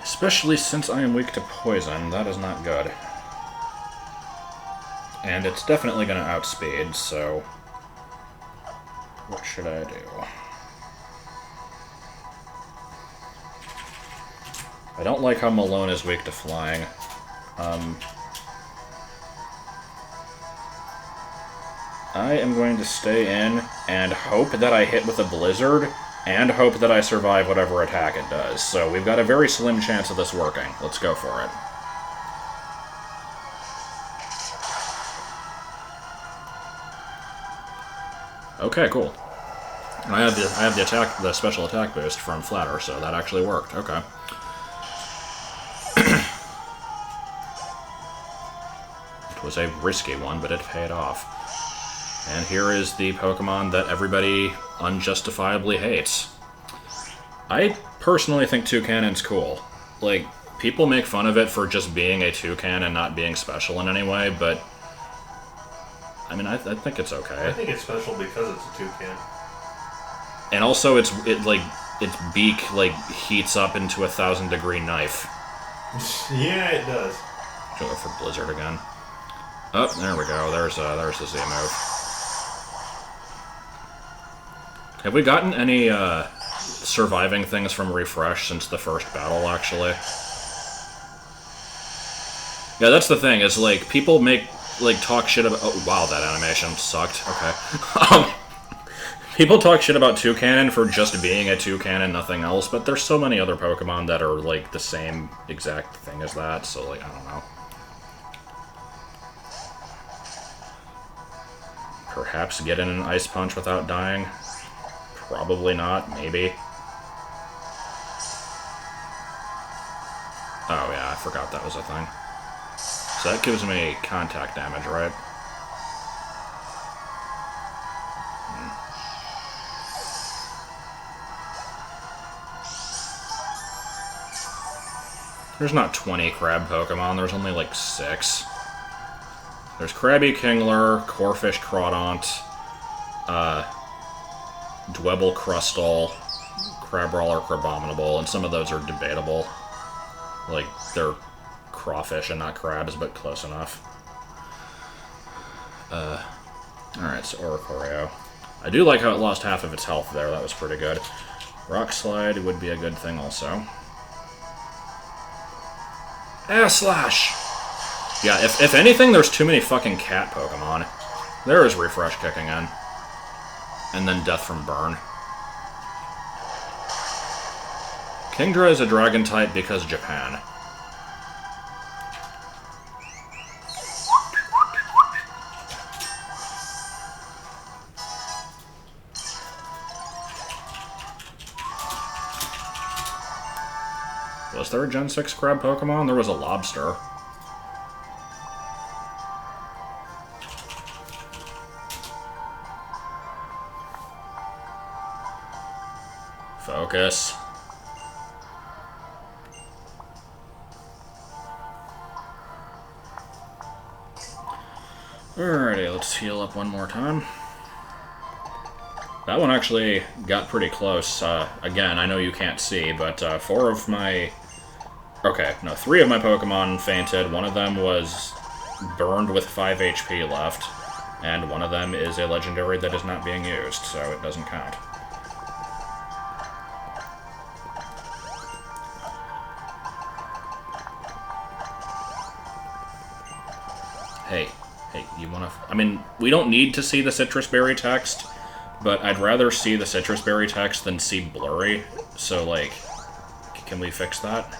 especially since I am weak to poison, that is not good. And it's definitely going to outspeed, so... what should I do? I don't like how Malone is weak to flying. I am going to stay in and hope that I hit with a Blizzard, and hope that I survive whatever attack it does. So we've got a very slim chance of this working. Let's go for it. Okay, cool. I have the special attack boost from Flatter, so that actually worked. Okay. It was a risky one, but it paid off. And here is the Pokemon that everybody unjustifiably hates. I personally think Toucannon's cool. Like, people make fun of it for just being a Toucan and not being special in any way, but... I mean, I think it's okay. I think it's special because it's a toucan. And also, its beak, like, heats up into a 1,000-degree knife. Yeah, it does. Should go for Blizzard again. Oh, there we go. There's the Z move. Have we gotten any surviving things from Refresh since the first battle, actually? Yeah, that's the thing, is, like, people talk shit about... oh, wow, that animation sucked. Okay. People talk shit about Toucannon for just being a toucan and nothing else, but there's so many other Pokemon that are, like, the same exact thing as that, so, like, I don't know. Perhaps get in an Ice Punch without dying? Probably not, maybe. Oh yeah, I forgot that was a thing. So that gives me contact damage, right? There's not 20 crab Pokemon, there's only like 6. There's Krabby Kingler, Corphish Crawdont, Dwebble Crustle, Crabrawler Crabominable, and some of those are debatable. Like, they're crawfish and not crabs, but close enough. Alright, so Oricorio. I do like how it lost half of its health there, that was pretty good. Rock Slide would be a good thing also. Air Slash! Yeah, if anything, there's too many fucking cat Pokemon. There is Refresh kicking in. And then Death from Burn. Kingdra is a dragon type because Japan. Was there a Gen 6 crab Pokemon? There was a lobster. Focus. Alrighty, let's heal up one more time. That one actually got pretty close. Again, I know you can't see, but 4 of my... Okay, no, 3 of my Pokemon fainted. One of them was burned with 5 HP left, and one of them is a legendary that is not being used, so it doesn't count. Hey, you wanna... I mean, we don't need to see the Citrus Berry text, but I'd rather see the Citrus Berry text than see blurry, so, like, can we fix that?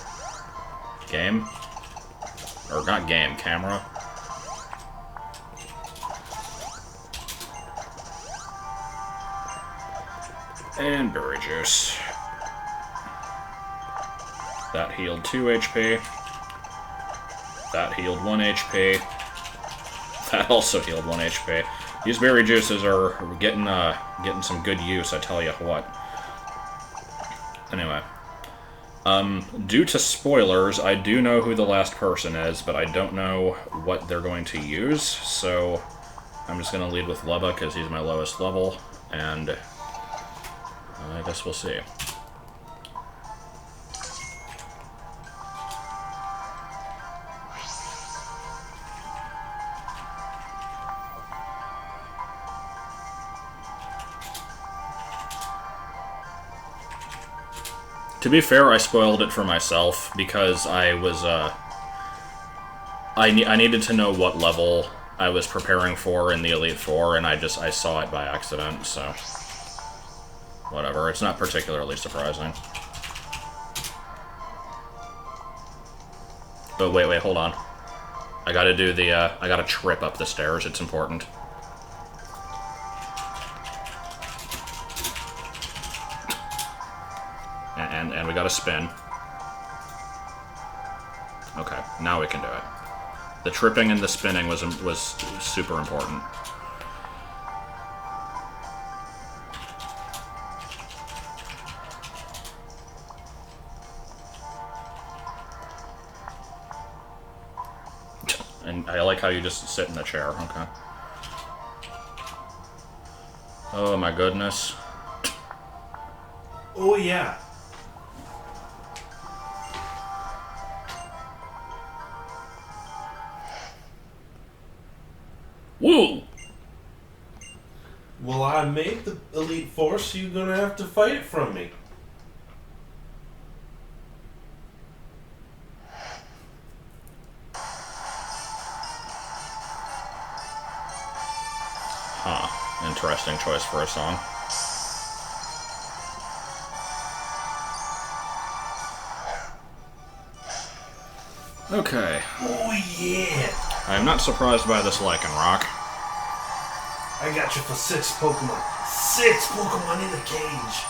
Game? Or not game, camera? And berry juice. That healed 2 HP. That healed 1 HP. That also healed 1 HP. These berry juices are getting some good use, I tell you what. Anyway. Due to spoilers, I do know who the last person is, but I don't know what they're going to use, so I'm just going to lead with Lubba because he's my lowest level, and I guess we'll see. To be fair, I spoiled it for myself because I was, I needed to know what level I was preparing for in the Elite Four, and I saw it by accident, so... Whatever, it's not particularly surprising. But wait, hold on. I gotta do the, I gotta trip up the stairs, it's important. And we gotta spin. Okay, now we can do it. The tripping and the spinning was super important. And I like how you just sit in the chair, okay. Oh my goodness. Oh yeah. Woo! Well, I made the Elite Four, so you're gonna have to fight it from me. Huh. Interesting choice for a song. Okay. Oh yeah! I am not surprised by this Lycanroc. I got you for 6 Pokemon. 6 Pokemon in the cage!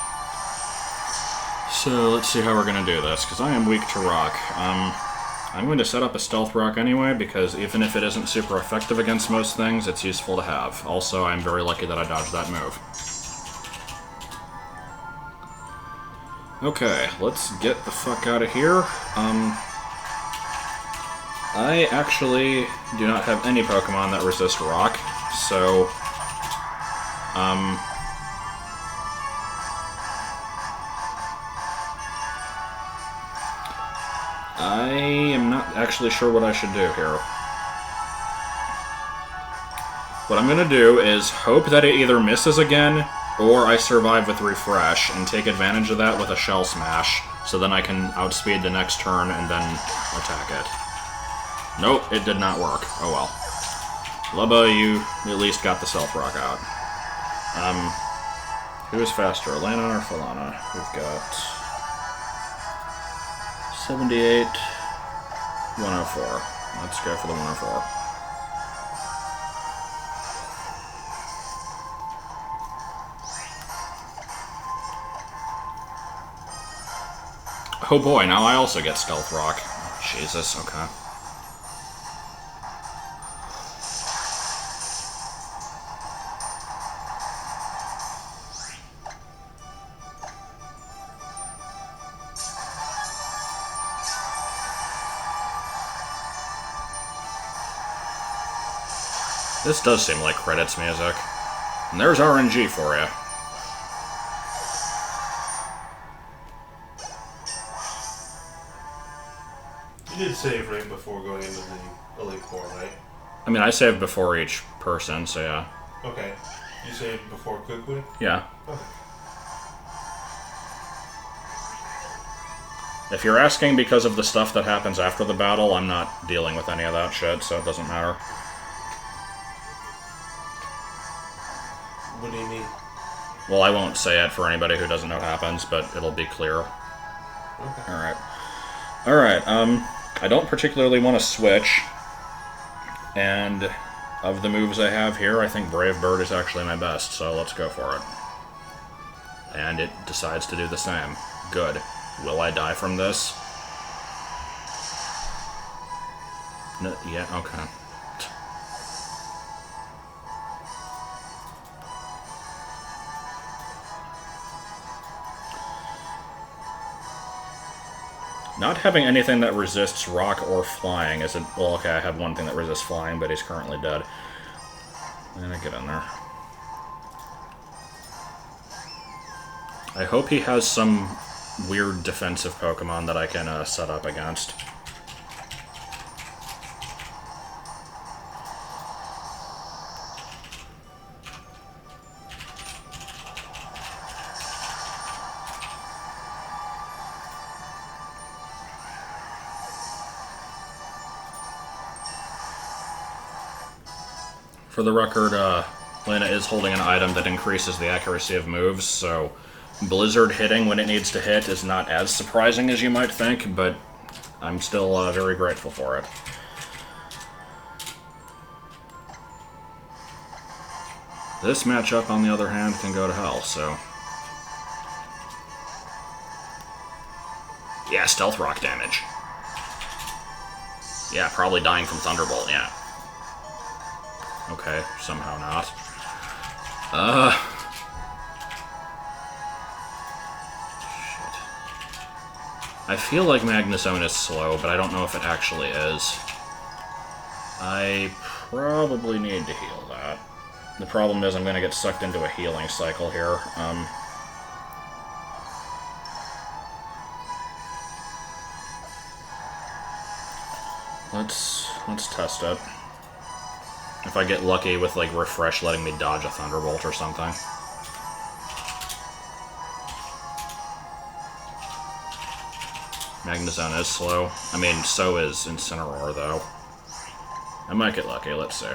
So, let's see how we're gonna do this, because I am weak to rock. I'm going to set up a Stealth Rock anyway, because even if it isn't super effective against most things, it's useful to have. Also, I'm very lucky that I dodged that move. Okay, let's get the fuck out of here. I actually do not have any Pokemon that resist rock, so, I am not actually sure what I should do here. What I'm gonna do is hope that it either misses again, or I survive with Refresh, and take advantage of that with a Shell Smash, so then I can outspeed the next turn and then attack it. Nope, it did not work. Oh well. Lubba, you at least got the Stealth Rock out. Who is faster, Lana or Falana? We've got 78, 104. Let's go for the 104. Oh boy, now I also get Stealth Rock. Jesus, okay. This does seem like credits music. And there's RNG for you. You did save right before going into the Elite Four, right? I mean, I saved before each person, so yeah. Okay. You saved before Kukui? Yeah. Okay. If you're asking because of the stuff that happens after the battle, I'm not dealing with any of that shit, so it doesn't matter. What do you mean? Well, I won't say it for anybody who doesn't know what happens, but it'll be clear. Okay. Alright, I don't particularly want to switch, and of the moves I have here, I think Brave Bird is actually my best, so let's go for it. And it decides to do the same. Good. Will I die from this? No, yeah, okay. Not having anything that resists rock or flying is a... Well, okay, I have one thing that resists flying, but he's currently dead. I'm gonna get in there. I hope he has some weird defensive Pokemon that I can set up against. For the record, Lena is holding an item that increases the accuracy of moves, so Blizzard hitting when it needs to hit is not as surprising as you might think, but I'm still very grateful for it. This matchup, on the other hand, can go to hell, so... Yeah, Stealth Rock damage. Yeah, probably dying from Thunderbolt, yeah. Okay, somehow not. Shit. I feel like Magnezone is slow, but I don't know if it actually is. I probably need to heal that. The problem is I'm going to get sucked into a healing cycle here. Let's test it. If I get lucky with, like, Refresh letting me dodge a Thunderbolt or something. Magnezone is slow. I mean, so is Incineroar, though. I might get lucky, let's see.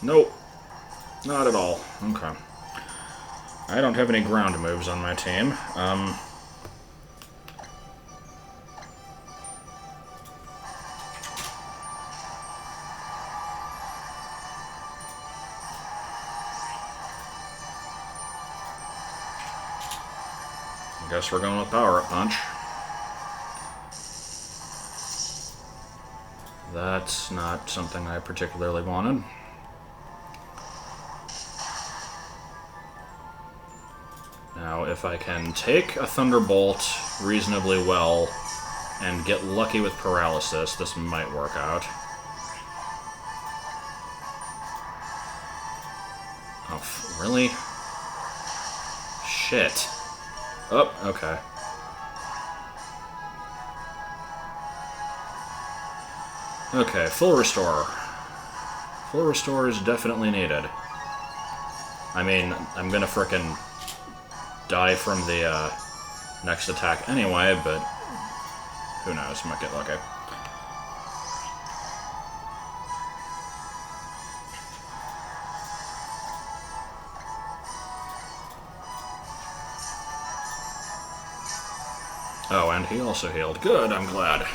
Nope. Not at all. Okay. I don't have any ground moves on my team. I guess we're going with Power Up Punch. That's not something I particularly wanted. Now, if I can take a Thunderbolt reasonably well and get lucky with Paralysis, this might work out. Oh, really? Shit. Oh, okay. Okay, full restore. Full restore is definitely needed. I mean, I'm gonna frickin' die from the next attack anyway, but who knows, might get lucky. Oh, and he also healed. Good, I'm glad.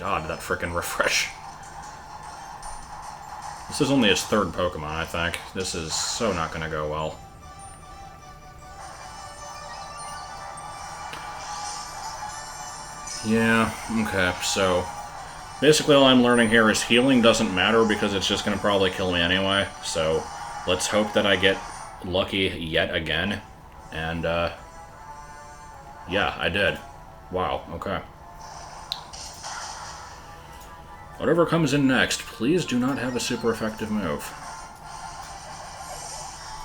god, that frickin' refresh. This is only his third Pokemon, I think. This is so not gonna go well. Yeah, okay, so... basically all I'm learning here is healing doesn't matter because it's just gonna probably kill me anyway, so let's hope that I get lucky yet again. And, yeah, I did. Wow, okay. Whatever comes in next, please do not have a super effective move.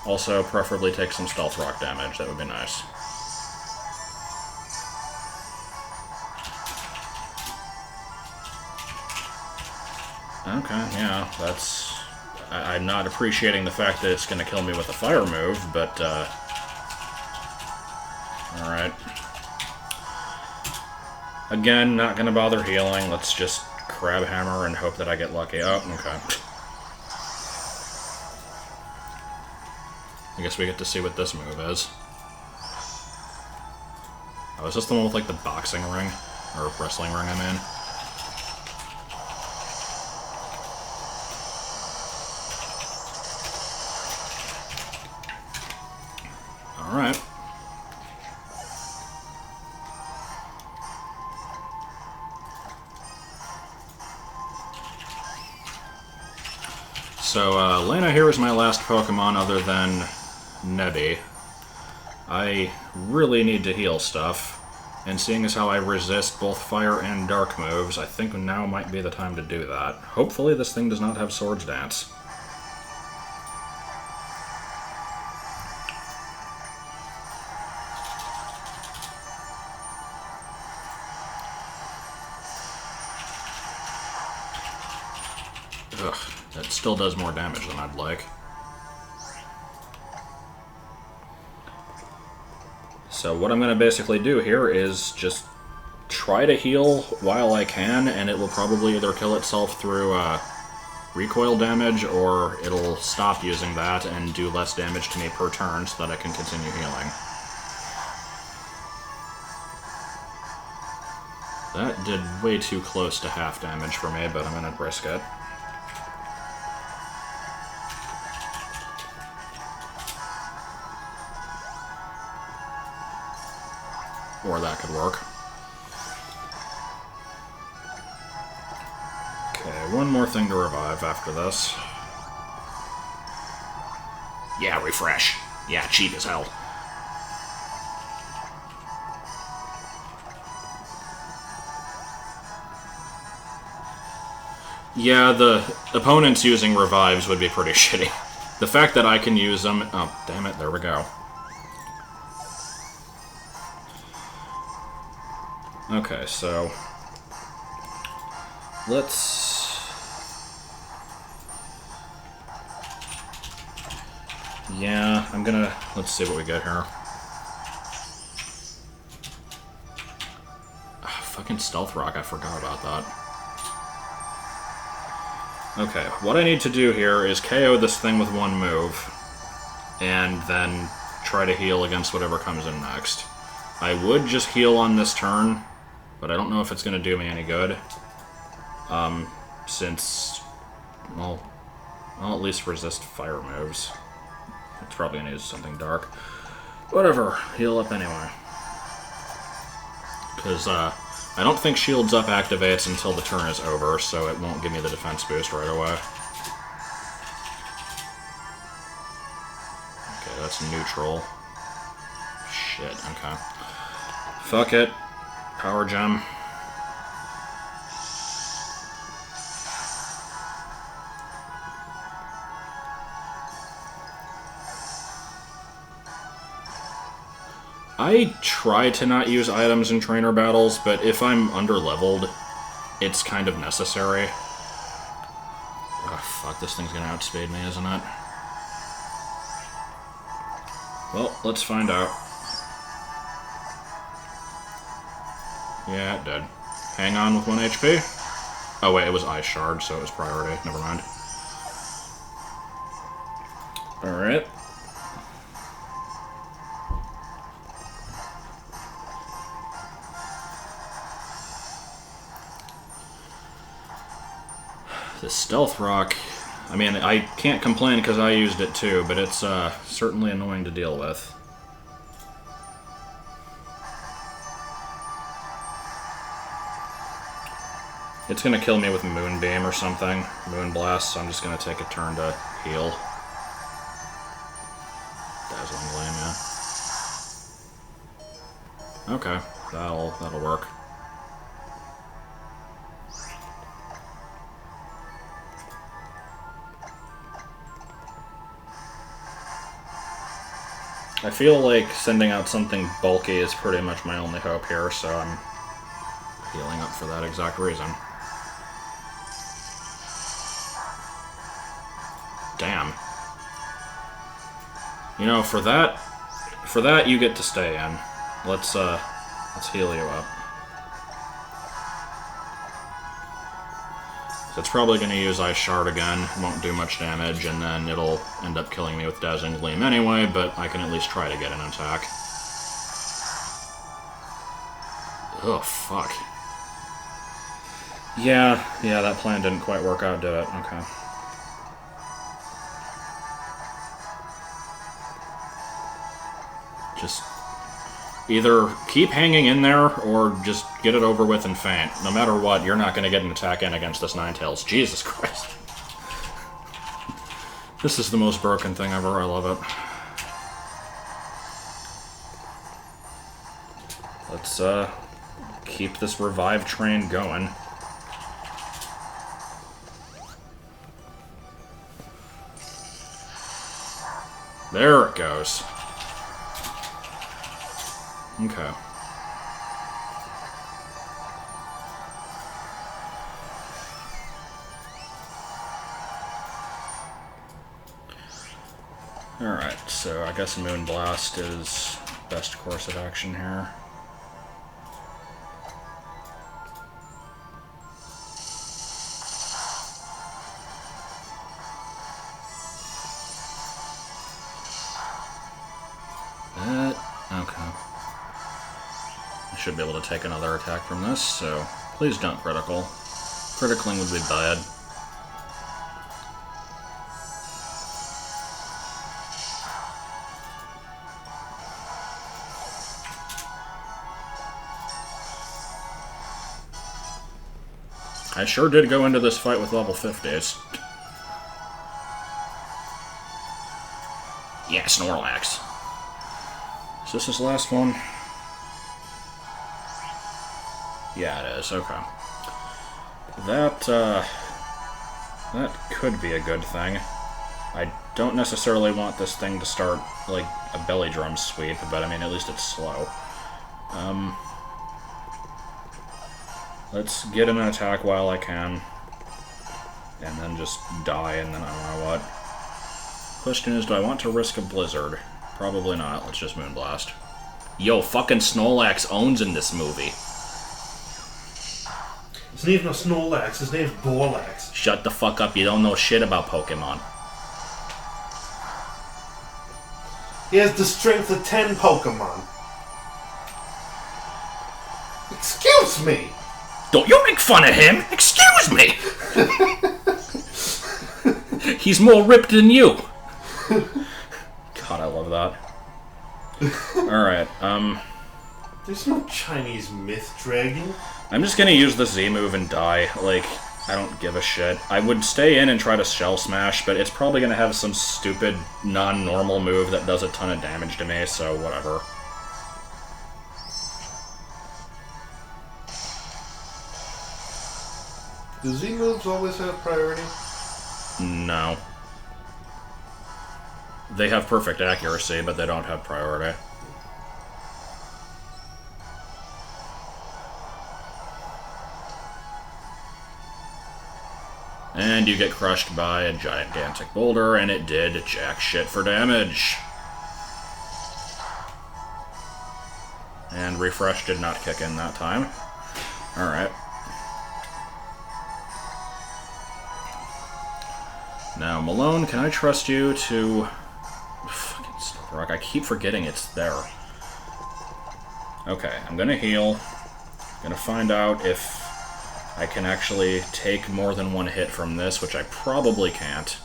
Also, preferably take some Stealth Rock damage, that would be nice. Okay, yeah, that's... I'm not appreciating the fact that it's going to kill me with a fire move, but, alright. Again, not going to bother healing, let's just Crab Hammer and hope that I get lucky. Oh, okay. I guess we get to see what this move is. Oh, is this the one with, like, the boxing ring? Or wrestling ring, I mean. Alright. So, Lena here is my last Pokemon other than Nebby. I really need to heal stuff, and seeing as how I resist both fire and dark moves, I think now might be the time to do that. Hopefully this thing does not have Swords Dance. Ugh, that still does more damage than I'd like. So what I'm going to basically do here is just try to heal while I can, and it will probably either kill itself through recoil damage, or it'll stop using that and do less damage to me per turn so that I can continue healing. That did way too close to half damage for me, but I'm going to risk it. Or that could work. Okay, one more thing to revive after this. Yeah, refresh. Yeah, cheap as hell. Yeah, the opponents using revives would be pretty shitty. The fact that I can use them... oh, damn it, there we go. Okay, so... let's... yeah, I'm gonna... let's see what we get here. Fucking Stealth Rock, I forgot about that. Okay, what I need to do here is KO this thing with one move, and then try to heal against whatever comes in next. I would just heal on this turn, but I don't know if it's going to do me any good. Since, well, I'll at least resist fire moves. It's probably going to use something dark. Whatever, heal up anyway. Because, I don't think Shields Up activates until the turn is over, so it won't give me the defense boost right away. Okay, that's neutral. Shit, okay. Fuck it. Power Gem. I try to not use items in trainer battles, but if I'm underleveled, it's kind of necessary. Oh, fuck, this thing's gonna outspeed me, isn't it? Well, let's find out. Yeah, it did. Hang on with 1 HP. Oh wait, it was Ice Shard, so it was priority. Never mind. Alright. The stealth rock, I mean, I can't complain because I used it too, but it's certainly annoying to deal with. It's gonna kill me with Moonbeam or something. Moonblast, so I'm just gonna take a turn to heal. Dazzling Gleam, yeah. Okay, that'll work. I feel like sending out something bulky is pretty much my only hope here, so I'm healing up for that exact reason. Damn. You know, for that you get to stay in. Let's heal you up. So it's probably going to use Ice Shard again, won't do much damage, and then it'll end up killing me with Dazzling Gleam anyway, but I can at least try to get an attack. Oh, fuck. Yeah, that plan didn't quite work out, did it? Okay. Just either keep hanging in there, or just get it over with and faint. No matter what, you're not going to get an attack in against this Ninetales. Jesus Christ. This is the most broken thing ever. I love it. Let's keep this revive train going. There it goes. Okay. Alright, so I guess Moonblast is best course of action here. Okay. I should be able to take another attack from this, so please don't critical. Criticalling would be bad. I sure did go into this fight with level 50s. Yeah, Snorlax. Is this his last one? Yeah, it is. Okay. That could be a good thing. I don't necessarily want this thing to start, like, a belly drum sweep, but I mean, at least it's slow. Let's get an attack while I can. And then just die, and then I don't know what. Question is, do I want to risk a blizzard? Probably not. Let's just Moonblast. Yo, fucking Snorlax owns in this movie. His name's not Snorlax, his name's Borlax. Shut the fuck up, you don't know shit about Pokemon. He has the strength of 10 Pokemon. Excuse me! Don't you make fun of him! Excuse me! He's more ripped than you! God, I love that. Alright, There's no Chinese myth dragon. I'm just gonna use the Z move and die. Like, I don't give a shit. I would stay in and try to Shell Smash, but it's probably gonna have some stupid, non-normal move that does a ton of damage to me, so whatever. Do Z moves always have priority? No. They have perfect accuracy, but they don't have priority. And you get crushed by a gigantic boulder, and it did jack shit for damage. And refresh did not kick in that time. Alright. Now, Malone, can I trust you to... Fucking Stealth Rock, I keep forgetting it's there. Okay, I'm gonna heal. Gonna find out if I can actually take more than one hit from this, which I probably can't.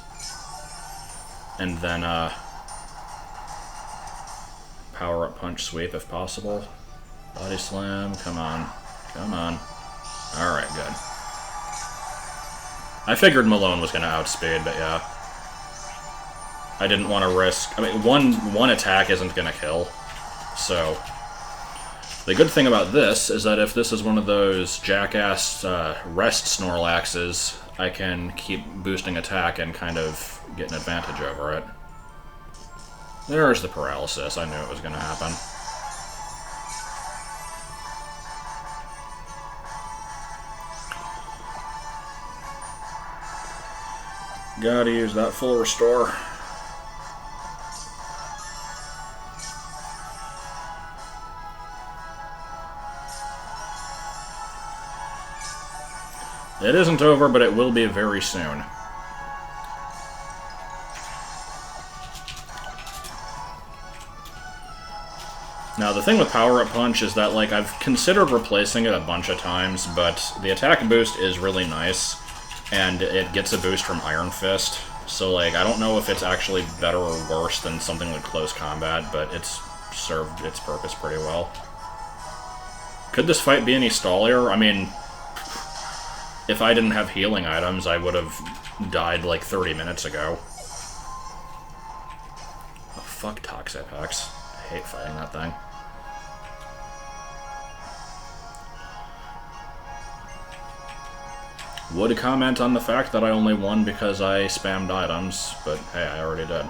And then, power-up punch sweep if possible. Body slam, come on. Come on. Alright, good. I figured Malone was going to outspeed, but yeah. I didn't want to risk... I mean, one attack isn't going to kill, so... The good thing about this is that if this is one of those jackass rest Snorlaxes, I can keep boosting attack and kind of get an advantage over it. There's the paralysis. I knew it was going to happen. Gotta use that full restore. It isn't over, but it will be very soon. Now, the thing with Power-Up Punch is that, like, I've considered replacing it a bunch of times, but the attack boost is really nice, and it gets a boost from Iron Fist. So, like, I don't know if it's actually better or worse than something like Close Combat, but it's served its purpose pretty well. Could this fight be any stallier? I mean, if I didn't have healing items, I would have died like 30 minutes ago. Oh, fuck Toxapex. I hate fighting that thing. Would comment on the fact that I only won because I spammed items, but hey, I already did.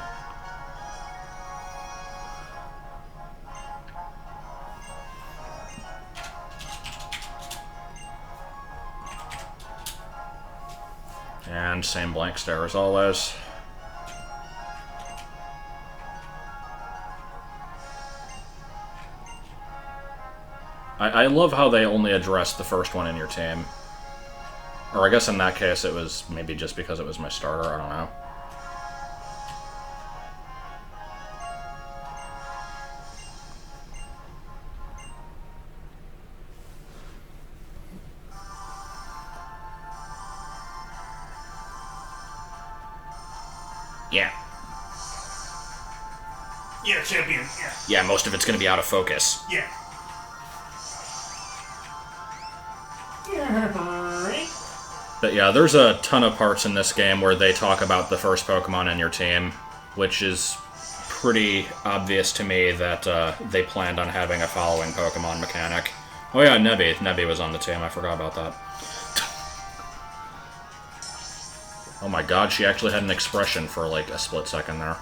And same blank stare as always. I love how they only addressed the first one in your team. Or I guess in that case it was maybe just because it was my starter, I don't know. Yeah. Yeah, champion, yeah. Yeah, most of it's gonna be out of focus. Yeah. But yeah, there's a ton of parts in this game where they talk about the first Pokemon in your team, which is pretty obvious to me that they planned on having a following Pokemon mechanic. Oh yeah, Nebby. Nebby was on the team, I forgot about that. Oh my god, she actually had an expression for like a split second there.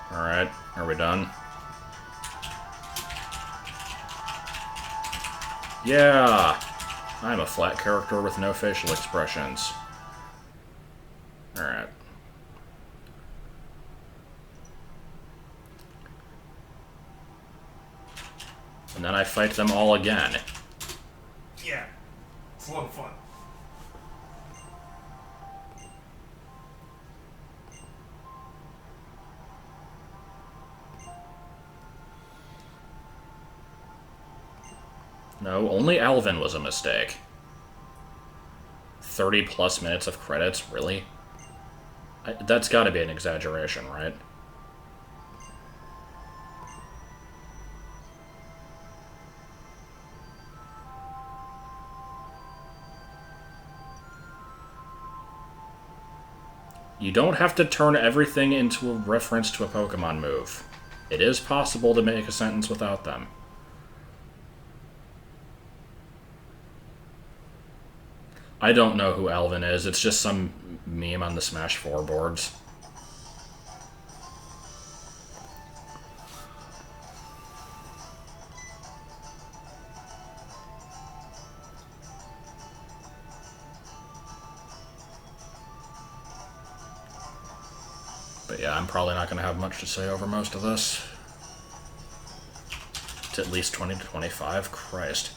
Alright, are we done? Yeah! I'm a flat character with no facial expressions. Alright. And then I fight them all again. Yeah. It's a lot of fun. No, only Alvin was a mistake. 30 plus minutes of credits? Really? That's gotta be an exaggeration, right? You don't have to turn everything into a reference to a Pokemon move. It is possible to make a sentence without them. I don't know who Alvin is. It's just some meme on the Smash 4 boards. But yeah, I'm probably not going to have much to say over most of this. It's at least 20 to 25. Christ.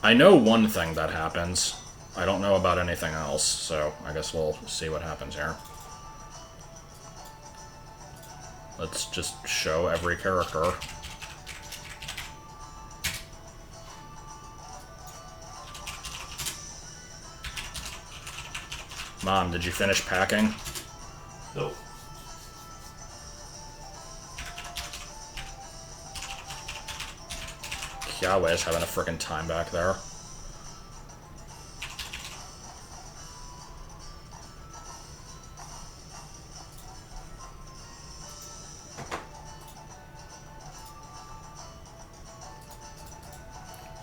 I know one thing that happens. I don't know about anything else, so I guess we'll see what happens here. Let's just show every character. Mom, did you finish packing? Nope. Yahweh's having a frickin' time back there.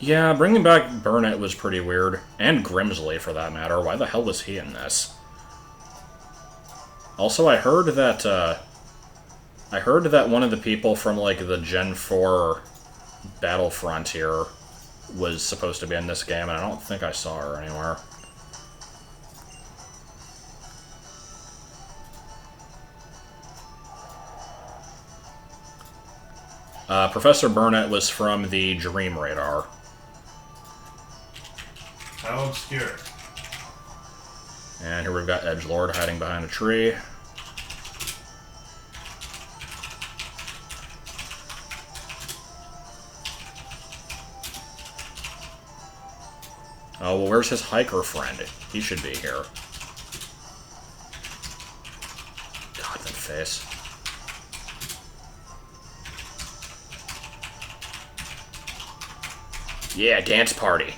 Yeah, bringing back Burnett was pretty weird. And Grimsley, for that matter. Why the hell was he in this? Also, I heard that one of the people from, like, the Gen 4 Battlefront here was supposed to be in this game, and I don't think I saw her anywhere. Professor Burnett was from the Dream Radar. How obscure. And here we've got Edgelord hiding behind a tree. Oh, well, where's his hiker friend? He should be here. God, that face. Yeah, dance party.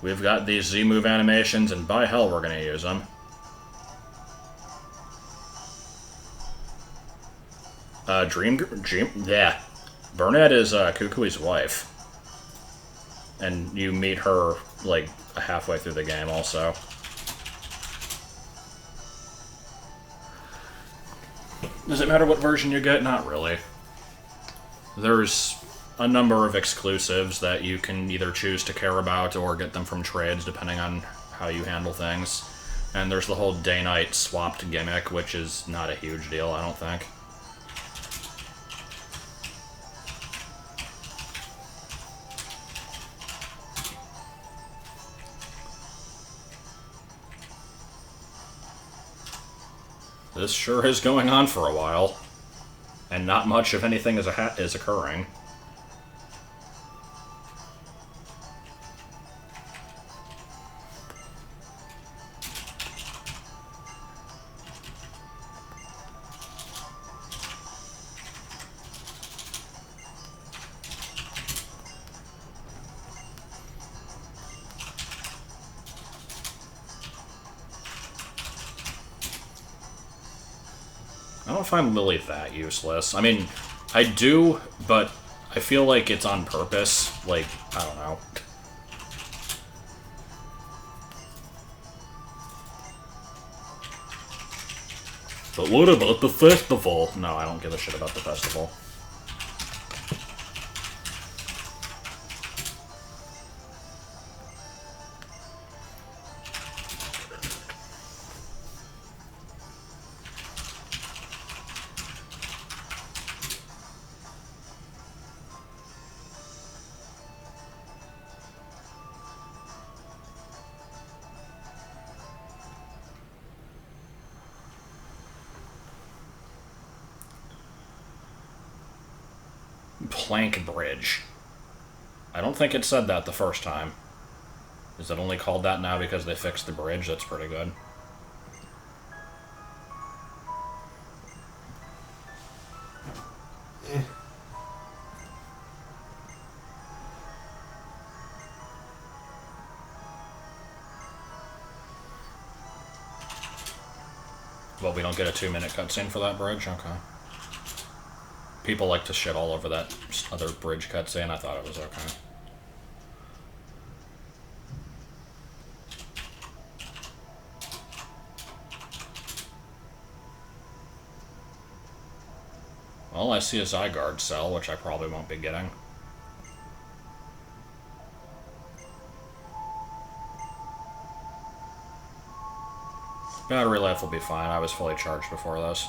We've got these Z-move animations, and by hell, we're gonna use them. Yeah. Burnett is Kukui's wife. And you meet her, like, halfway through the game, also. Does it matter what version you get? Not really. There's a number of exclusives that you can either choose to care about or get them from trades, depending on how you handle things. And there's the whole day-night swapped gimmick, which is not a huge deal, I don't think. This sure is going on for a while. And not much of anything is occurring. I don't find Lily that useless. I mean, I do, but I feel like it's on purpose. Like, I don't know. But what about the festival? No, I don't give a shit about the festival. Plank Bridge. I don't think it said that the first time. Is it only called that now because they fixed the bridge? That's pretty good. Well, we don't get a 2-minute cutscene for that bridge? Okay. People like to shit all over that other bridge cutscene. I thought it was okay. Well, I see a Zygarde cell, which I probably won't be getting. Battery life will be fine. I was fully charged before this.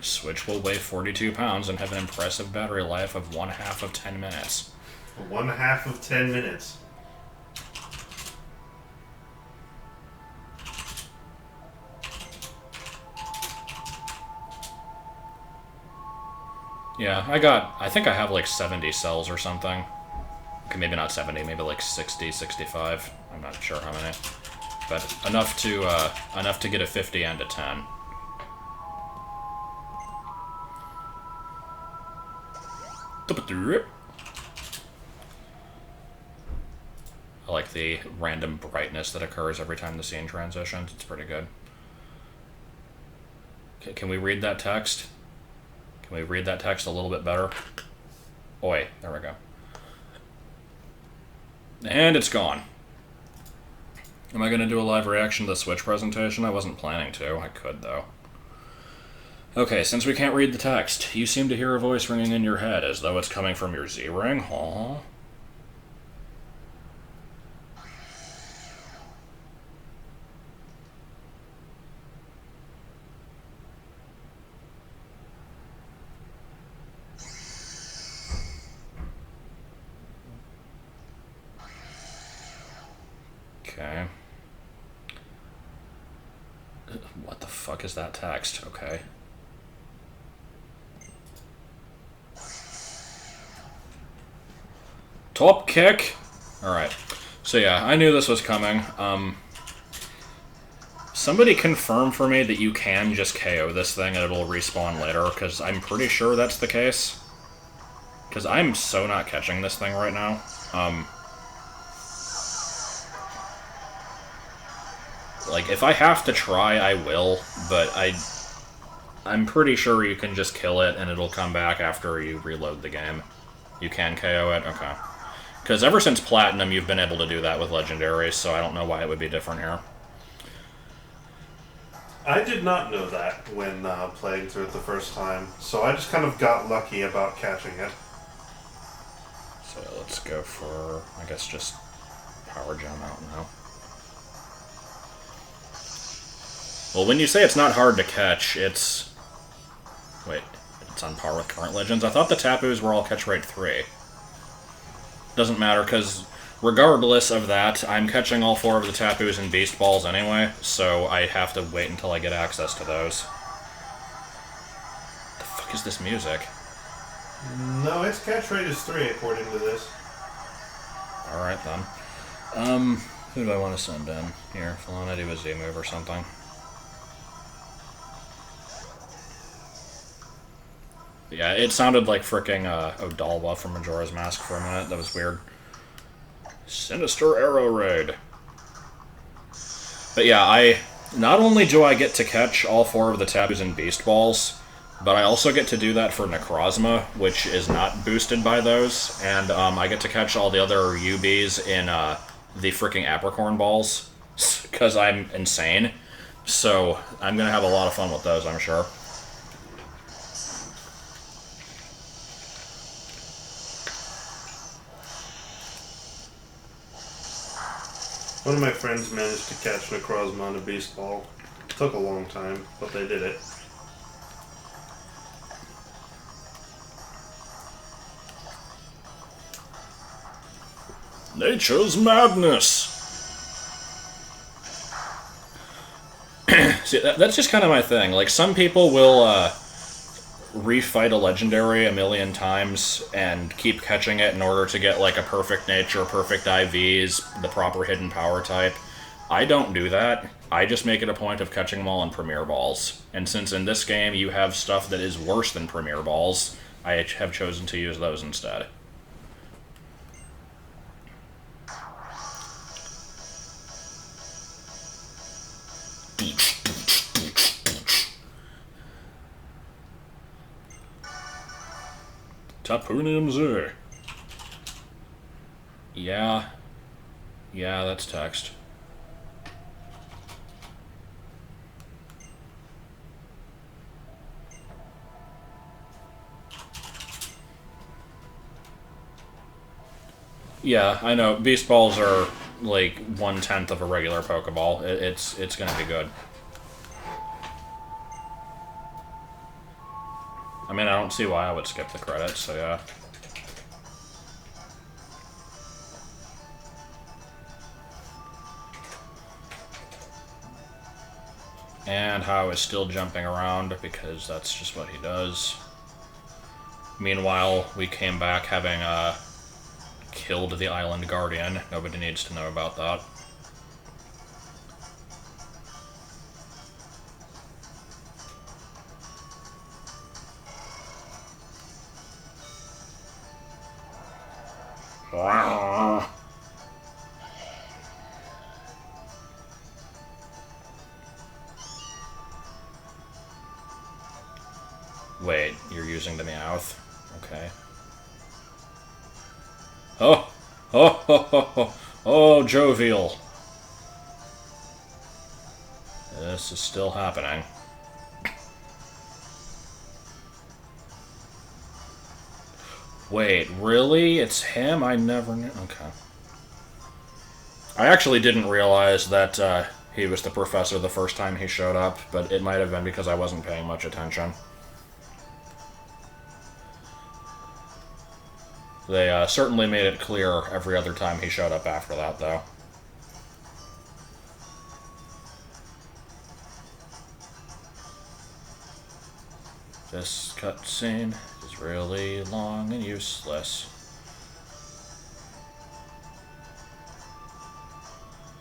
Switch will weigh 42 pounds and have an impressive battery life of 1/2 of 10 minutes. 1/2 of 10 minutes. Yeah, I think I have like 70 cells or something. Okay, maybe not 70, maybe like 60, 65. I'm not sure how many. But enough to get a 50 and a 10. I like the random brightness that occurs every time the scene transitions. It's pretty good. Okay, can we read that text? Can we read that text a little bit better? Oi, there we go. And it's gone. Am I going to do a live reaction to the Switch presentation? I wasn't planning to. I could, though. Okay, since we can't read the text, you seem to hear a voice ringing in your head as though it's coming from your Z-ring. Aww. Okay. What the fuck is that text? Okay. Top kick! Alright. So yeah, I knew this was coming. Somebody confirm for me that you can just KO this thing and it'll respawn later, because I'm pretty sure that's the case. Because I'm so not catching this thing right now. Like, if I have to try, I will, but I'm pretty sure you can just kill it and it'll come back after you reload the game. You can KO it? Okay. Because ever since Platinum, you've been able to do that with Legendaries, so I don't know why it would be different here. I did not know that when playing through it the first time, so I just kind of got lucky about catching it. So let's go for, I guess, just Power Gem out now. Well, when you say it's not hard to catch, it's... Wait, it's on par with current Legends? I thought the Tapus were all catch rate 3. Doesn't matter, because regardless of that, I'm catching all 4 of the Tapus and Beast Balls anyway, so I have to wait until I get access to those. What the fuck is this music? No, its catch rate is 3 according to this. Alright then. Who do I want to send in? Here, if I want to do a Z-move or something. Yeah, it sounded like fricking Odalwa from Majora's Mask for a minute. That was weird. Sinister Arrow Raid. But yeah, not only do I get to catch all 4 of the Tabus and Beast Balls, but I also get to do that for Necrozma, which is not boosted by those, and I get to catch all the other UBs in the fricking Apricorn Balls, because I'm insane. So I'm going to have a lot of fun with those, I'm sure. One of my friends managed to catch Necrozma on a Beast Ball. It took a long time, but they did it. Nature's madness! See, that's just kind of my thing. Like, some people will refight a legendary a million times and keep catching it in order to get, like, a perfect nature, perfect IVs, the proper hidden power type. I don't do that. I just make it a point of catching them all in Premier Balls. And since in this game you have stuff that is worse than Premier Balls, I have chosen to use those instead. Tapunium Z. Yeah. Yeah, that's text. Yeah, I know. Beast Balls are like 1/10 of a regular Pokeball. It's gonna be good. mean, I don't see why I would skip the credits, so yeah. And How is still jumping around because that's just what he does. Meanwhile, we came back having killed the island guardian. Nobody needs to know about that. Wait, you're using the Meowth? Okay. Oh! Oh, oh, oh, oh, oh, jovial. This is still happening. Wait, really? It's him? I never knew. Okay. I actually didn't realize that he was the professor the first time he showed up, but it might have been because I wasn't paying much attention. They certainly made it clear every other time he showed up after that, though. This cutscene is really long and useless.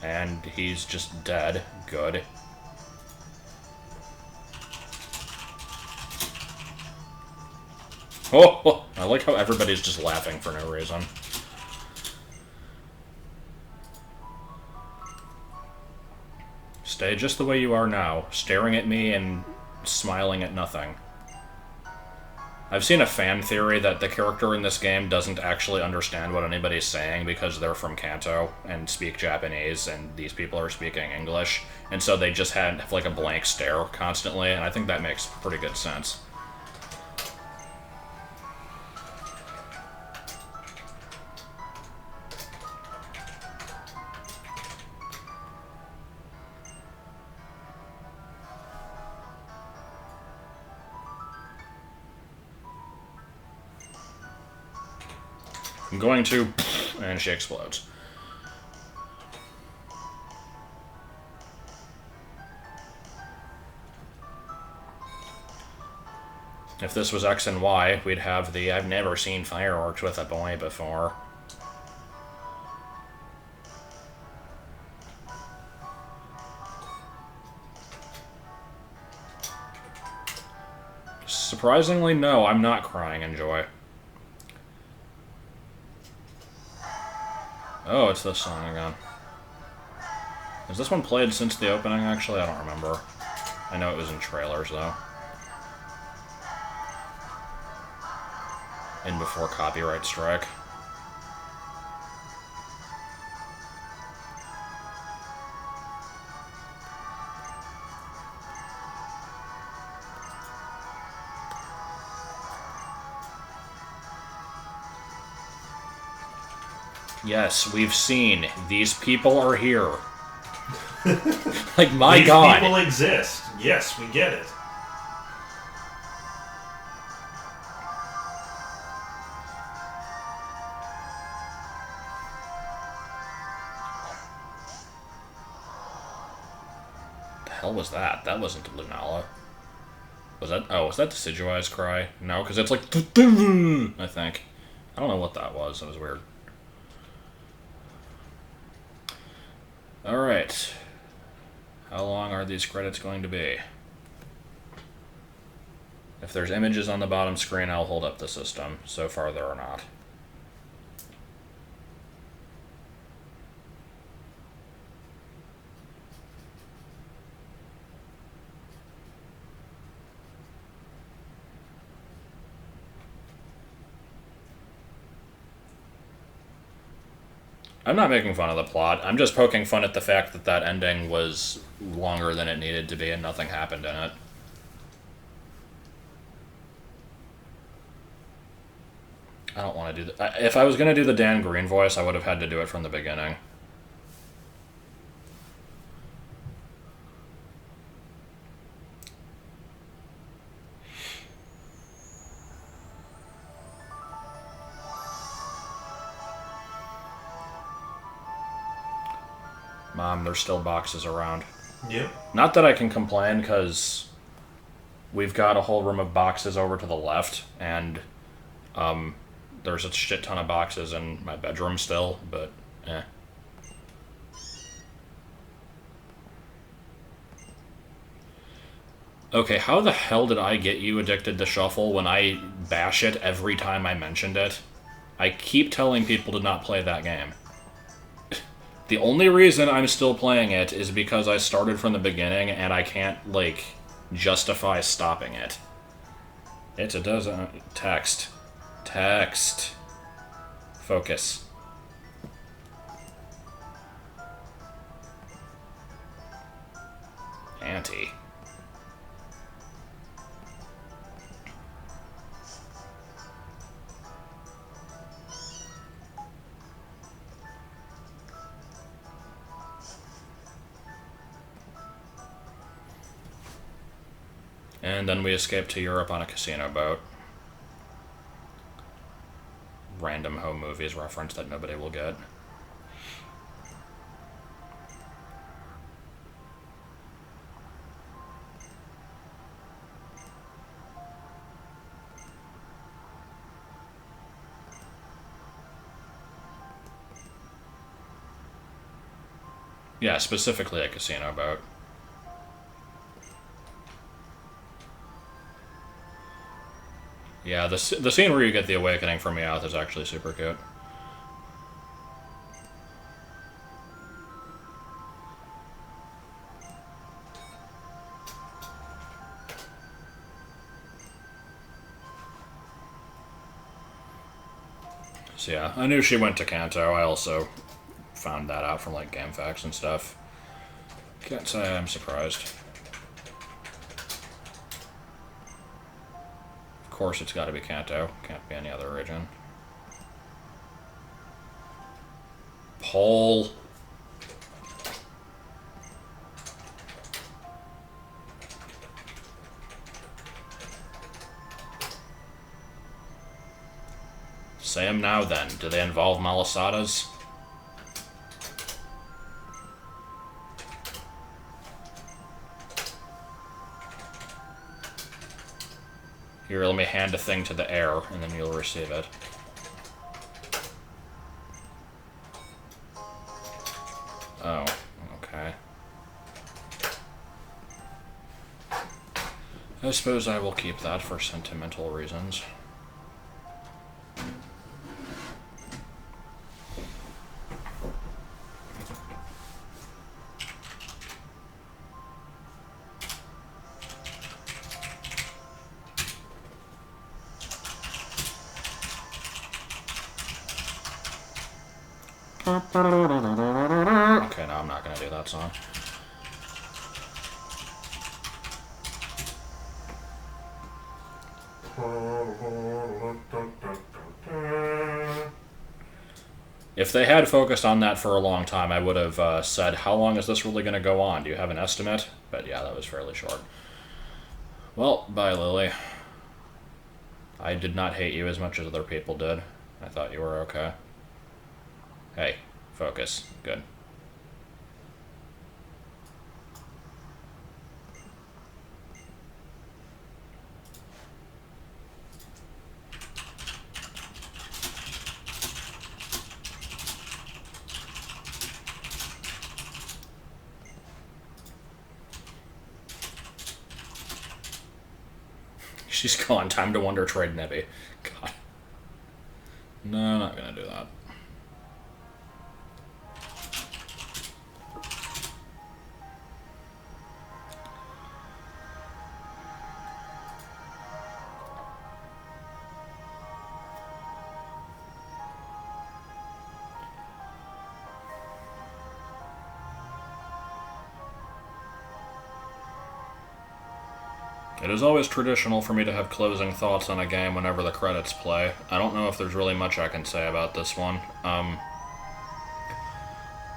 And he's just dead. Good. Oh, I like how everybody's just laughing for no reason. Stay just the way you are now, staring at me and smiling at nothing. I've seen a fan theory that the character in this game doesn't actually understand what anybody's saying because they're from Kanto and speak Japanese, and these people are speaking English, and so they just have like a blank stare constantly, and I think that makes pretty good sense. I'm going to... and she explodes. If this was X and Y, we'd have the I've never seen fireworks with a boy before. Surprisingly, no, I'm not crying in joy. Oh, it's this song again. Has this one played since the opening, actually? I don't remember. I know it was in trailers, though. In before copyright strike. Yes, we've seen. These people are here. Like, my God. These people exist. Yes, we get it. The hell was that? That wasn't Lunala. Was that... Oh, was that Decidueye's cry? No, because it's like... I think. I don't know what that was. That was weird. Alright. How long are these credits going to be? If there's images on the bottom screen, I'll hold up the system. So far, there are not. I'm not making fun of the plot. I'm just poking fun at the fact that that ending was longer than it needed to be and nothing happened in it. I don't want to do that. If I was going to do the Dan Green voice, I would have had to do it from the beginning. Mom, there's still boxes around. Yep. Not that I can complain, because we've got a whole room of boxes over to the left, and there's a shit ton of boxes in my bedroom still, but eh. Okay, how the hell did I get you addicted to Shuffle when I bash it every time I mentioned it? I keep telling people to not play that game. The only reason I'm still playing it is because I started from the beginning and I can't, like, justify stopping it. It doesn't... Text. Text. Focus. Auntie. And then we escape to Europe on a casino boat. Random home movies reference that nobody will get. Yeah, specifically a casino boat. Yeah, the scene where you get the awakening from Meowth is actually super cute. So yeah, I knew she went to Kanto. I also found that out from like GameFAQs and stuff. Can't say I'm surprised. Of course it's gotta be Kanto. Can't be any other region. Pole. Say them now then. Do they involve Malasadas? Here, let me hand a thing to the air, and then you'll receive it. Oh, okay. I suppose I will keep that for sentimental reasons. Okay, no, I'm not gonna do that song. If they had focused on that for a long time, I would have said, how long is this really going to go on? Do you have an estimate? But yeah, that was fairly short. Well, bye, Lily. I did not hate you as much as other people did. I thought you were okay. Hey, focus. Good. She's gone. Time to wonder trade Nebby. God. No, I'm not gonna do that. It is always traditional for me to have closing thoughts on a game whenever the credits play. I don't know if there's really much I can say about this one.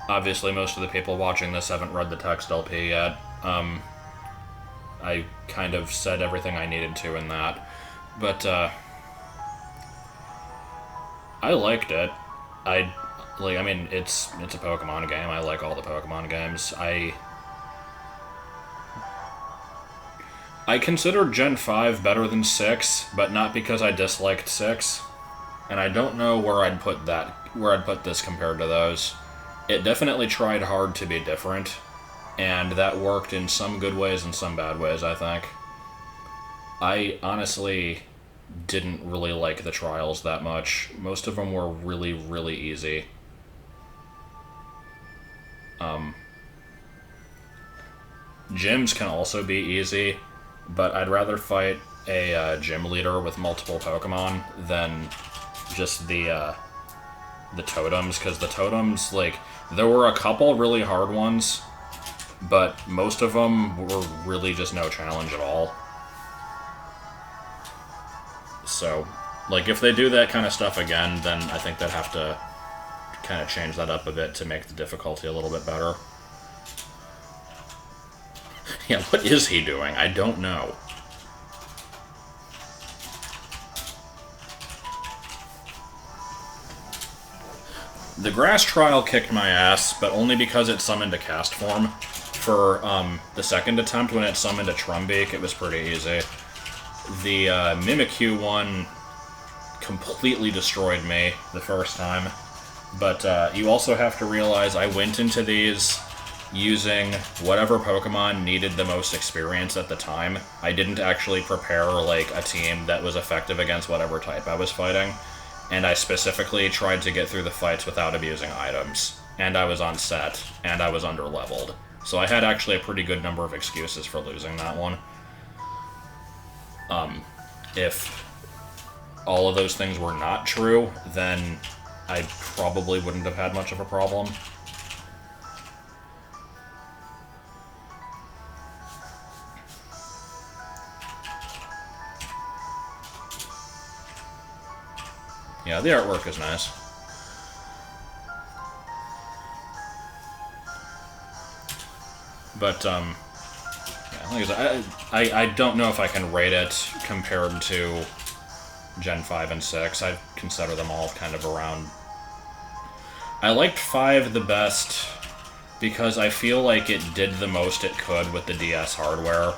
Obviously, most of the people watching this haven't read the text LP yet. I kind of said everything I needed to in that. But, I liked it. Like, I mean, it's a Pokemon game. I like all the Pokemon games. I consider Gen 5 better than 6, but not because I disliked 6. And I don't know where I'd put this compared to those. It definitely tried hard to be different, and that worked in some good ways and some bad ways, I think. I honestly didn't really like the trials that much. Most of them were really, really easy. Gyms can also be easy, but I'd rather fight a gym leader with multiple Pokemon than just the totems, because the totems, like, there were a couple really hard ones, but most of them were really just no challenge at all. So, like, if they do that kind of stuff again, then I think they'd have to kind of change that up a bit to make the difficulty a little bit better. Yeah, what is he doing? I don't know. The grass trial kicked my ass, but only because it summoned a cast form. For the second attempt, when it summoned a Trumbeak, it was pretty easy. The Mimikyu one completely destroyed me the first time. But you also have to realize I went into these using whatever Pokemon needed the most experience at the time. I didn't actually prepare, like, a team that was effective against whatever type I was fighting. And I specifically tried to get through the fights without abusing items. And I was on set, and I was under-leveled. So I had actually a pretty good number of excuses for losing that one. If all of those things were not true, then I probably wouldn't have had much of a problem. Yeah, the artwork is nice. But, yeah, like I don't know if I can rate it compared to Gen 5 and 6. I consider them all kind of around. I liked 5 the best because I feel like it did the most it could with the DS hardware,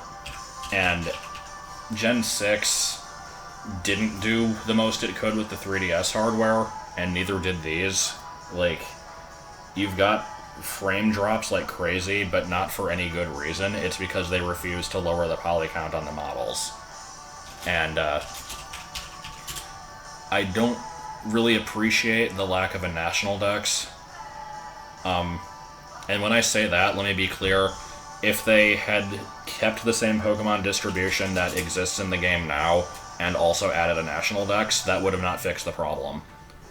and Gen 6 didn't do the most it could with the 3DS hardware, and neither did these. Like, you've got frame drops like crazy, but not for any good reason. It's because they refuse to lower the poly count on the models. And, I don't really appreciate the lack of a national dex. And when I say that, let me be clear. If they had kept the same Pokemon distribution that exists in the game now, and also added a national dex, that would have not fixed the problem.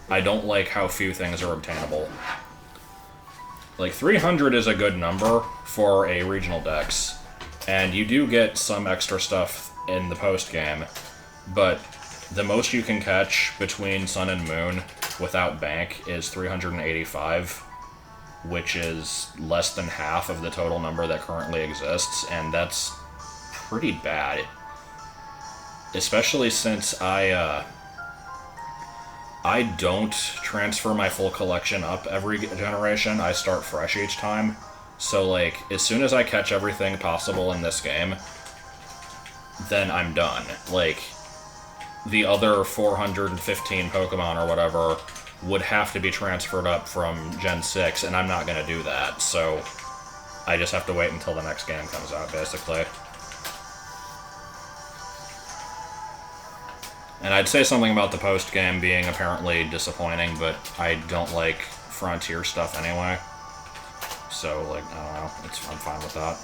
I don't like how few things are obtainable. Like, 300 is a good number for a regional dex, and you do get some extra stuff in the post-game, but the most you can catch between Sun and Moon without bank is 385, which is less than half of the total number that currently exists, and that's pretty bad. Especially since I don't transfer my full collection up every generation. I start fresh each time. So, like, as soon as I catch everything possible in this game, then I'm done. Like, the other 415 Pokemon or whatever would have to be transferred up from Gen 6, and I'm not going to do that. So, I just have to wait until the next game comes out, basically. And I'd say something about the post-game being apparently disappointing, but I don't like Frontier stuff anyway. So, like, I don't know, I'm fine with that.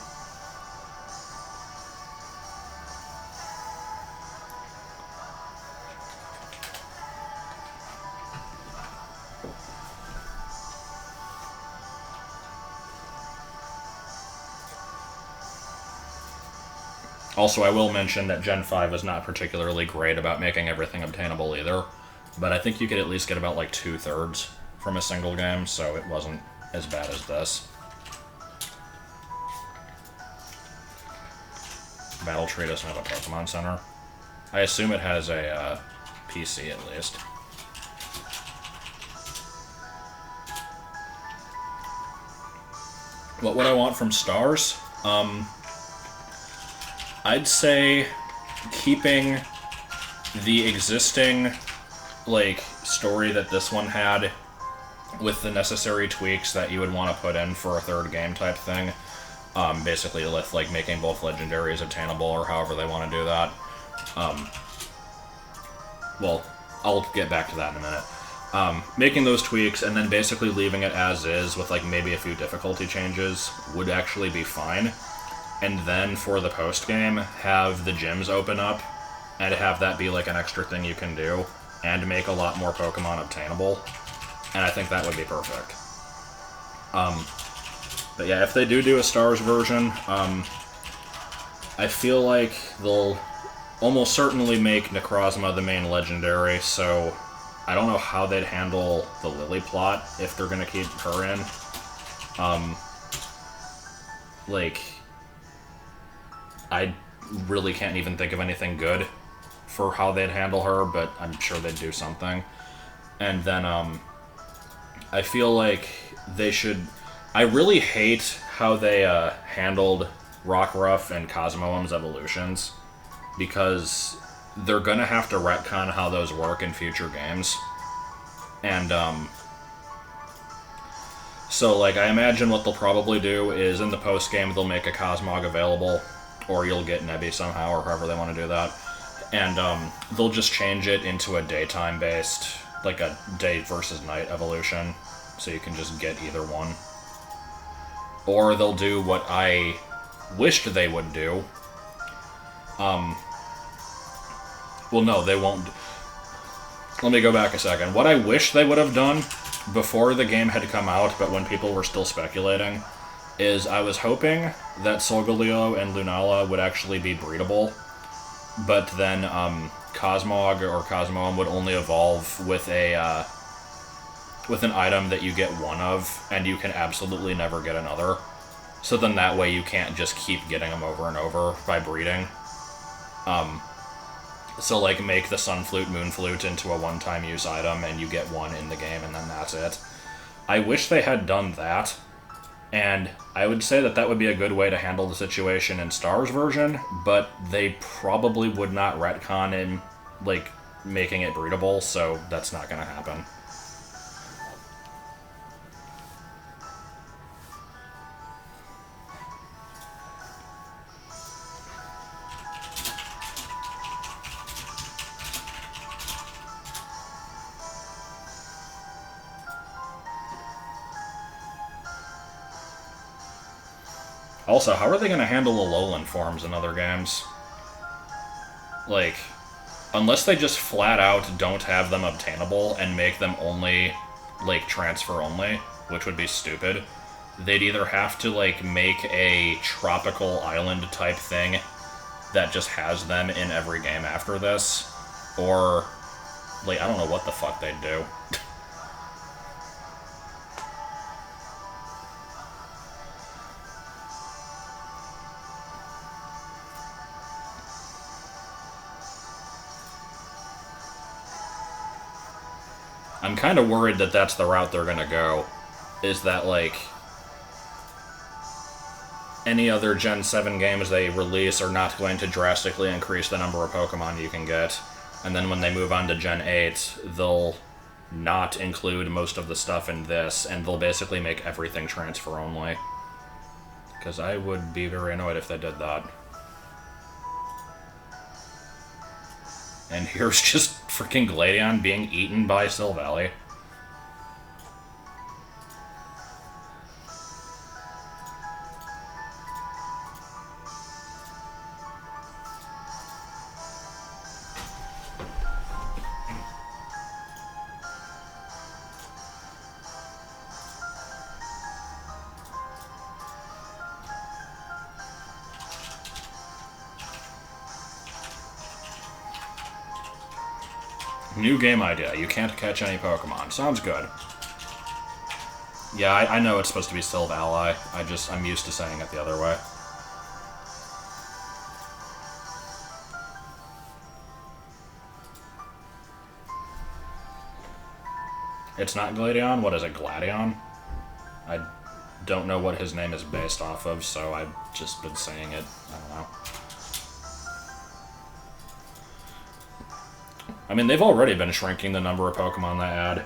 Also, I will mention that Gen 5 is not particularly great about making everything obtainable either, but I think you could at least get about, like, 2/3 from a single game, so it wasn't as bad as this. Battle Tree doesn't have a Pokemon Center. I assume it has a PC at least. What would I want from stars? I'd say keeping the existing, like, story that this one had with the necessary tweaks that you would want to put in for a third game type thing. Basically, with, like, making both legendaries obtainable or however they want to do that. Well, I'll get back to that in a minute. Making those tweaks and then basically leaving it as is with, like, maybe a few difficulty changes would actually be fine. And then for the post-game, have the gyms open up and have that be, like, an extra thing you can do and make a lot more Pokemon obtainable. And I think that would be perfect. But yeah, if they do a Stars version, I feel like they'll almost certainly make Necrozma the main legendary, so I don't know how they'd handle the Lily plot if they're going to keep her in. Like, I really can't even think of anything good for how they'd handle her, but I'm sure they'd do something. And then, I feel like they should... I really hate how they handled Rockruff and Cosmoem's evolutions, because they're gonna have to retcon how those work in future games. And, so, like, I imagine what they'll probably do is in the post-game they'll make a Cosmog available, or you'll get Nebby somehow, or however they want to do that. And, they'll just change it into a daytime-based, like a day versus night evolution, so you can just get either one. Or they'll do what I wished they would do. Well, no, they won't. Let me go back a second. What I wish they would have done before the game had come out, but when people were still speculating, is I was hoping that Solgaleo and Lunala would actually be breedable, but then Cosmog or Cosmoem would only evolve with a with an item that you get one of, and you can absolutely never get another. So then that way you can't just keep getting them over and over by breeding. So, like, make the Sunflute, Moonflute into a one-time use item, and you get one in the game, and then that's it. I wish they had done that, and I would say that that would be a good way to handle the situation in Stars version, but they probably would not retcon in, like, making it breedable, so that's not gonna happen. Also, how are they going to handle the Alolan forms in other games? Like, unless they just flat out don't have them obtainable and make them only, like, transfer only, which would be stupid, they'd either have to, like, make a tropical island type thing that just has them in every game after this, or, like, I don't know what the fuck they'd do. I'm kind of worried that that's the route they're gonna go, is that, like, any other Gen 7 games they release are not going to drastically increase the number of Pokemon you can get, and then when they move on to Gen 8, they'll not include most of the stuff in this, and they'll basically make everything transfer only. Because I would be very annoyed if they did that. And here's just freaking Gladion being eaten by Silvally. New game idea. You can't catch any Pokemon. Sounds good. Yeah, I know it's supposed to be Silvally. I'm used to saying it the other way. It's not Gladion? What is it, Gladion? don't know what his name is based off of, so I've just been saying it. I don't know. I mean, they've already been shrinking the number of Pokemon they add.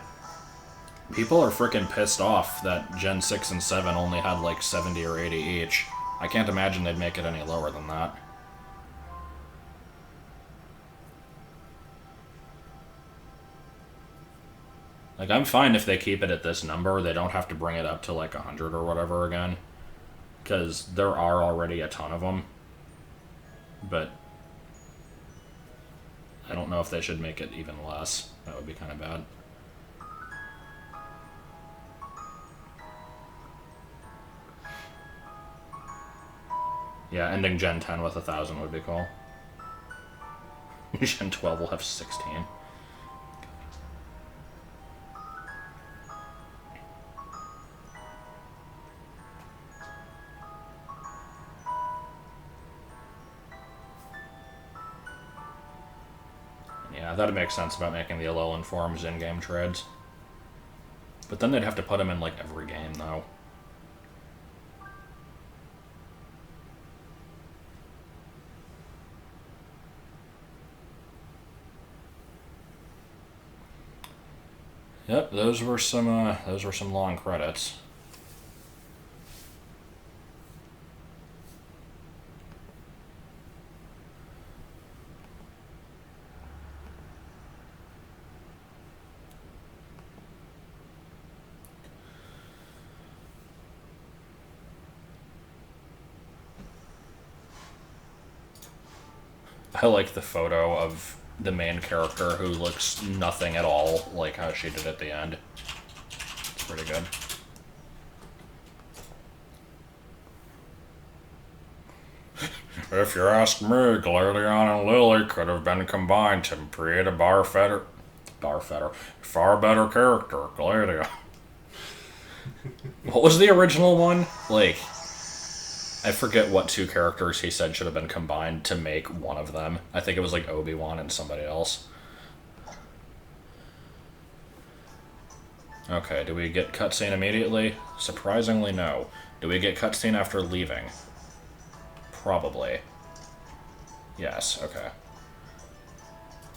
People are freaking pissed off that Gen 6 and 7 only had like 70 or 80 each. I can't imagine they'd make it any lower than that. Like, I'm fine if they keep it at this number. They don't have to bring it up to like 100 or whatever again. Because there are already a ton of them. But I don't know if they should make it even less. That would be kind of bad. Yeah, ending Gen 10 with 1,000 would be cool. Gen 12 will have 16. Yeah, that'd make sense about making the Alolan forms in-game trades. But then they'd have to put them in, like, every game, though. Yep, those were some long credits. I like the photo of the main character who looks nothing at all like how she did at the end. It's pretty good. If you ask me, Gladion and Lily could have been combined to create a far better character, Gladion. What was the original one? Like, I forget what two characters he said should have been combined to make one of them. I think it was like Obi-Wan and somebody else. Okay, do we get cutscene immediately? Surprisingly, no. Do we get cutscene after leaving? Probably. Yes, okay.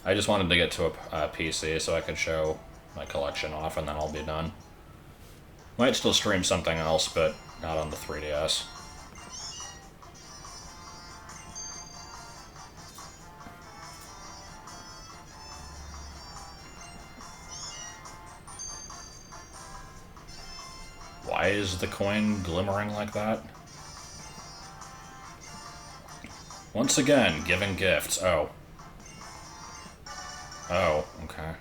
I just wanted to get to a PC so I could show my collection off and then I'll be done. Might still stream something else, but not on the 3DS. Why is the coin glimmering like that? Once again, giving gifts. Oh. Oh, okay.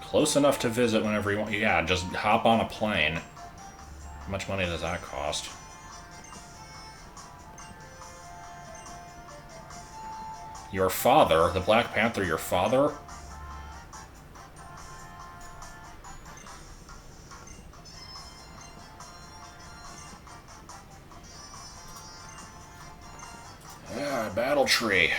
Close enough to visit whenever you want. Yeah, just hop on a plane. How much money does that cost? Your father? The Black Panther, your father? Yeah, battle tree.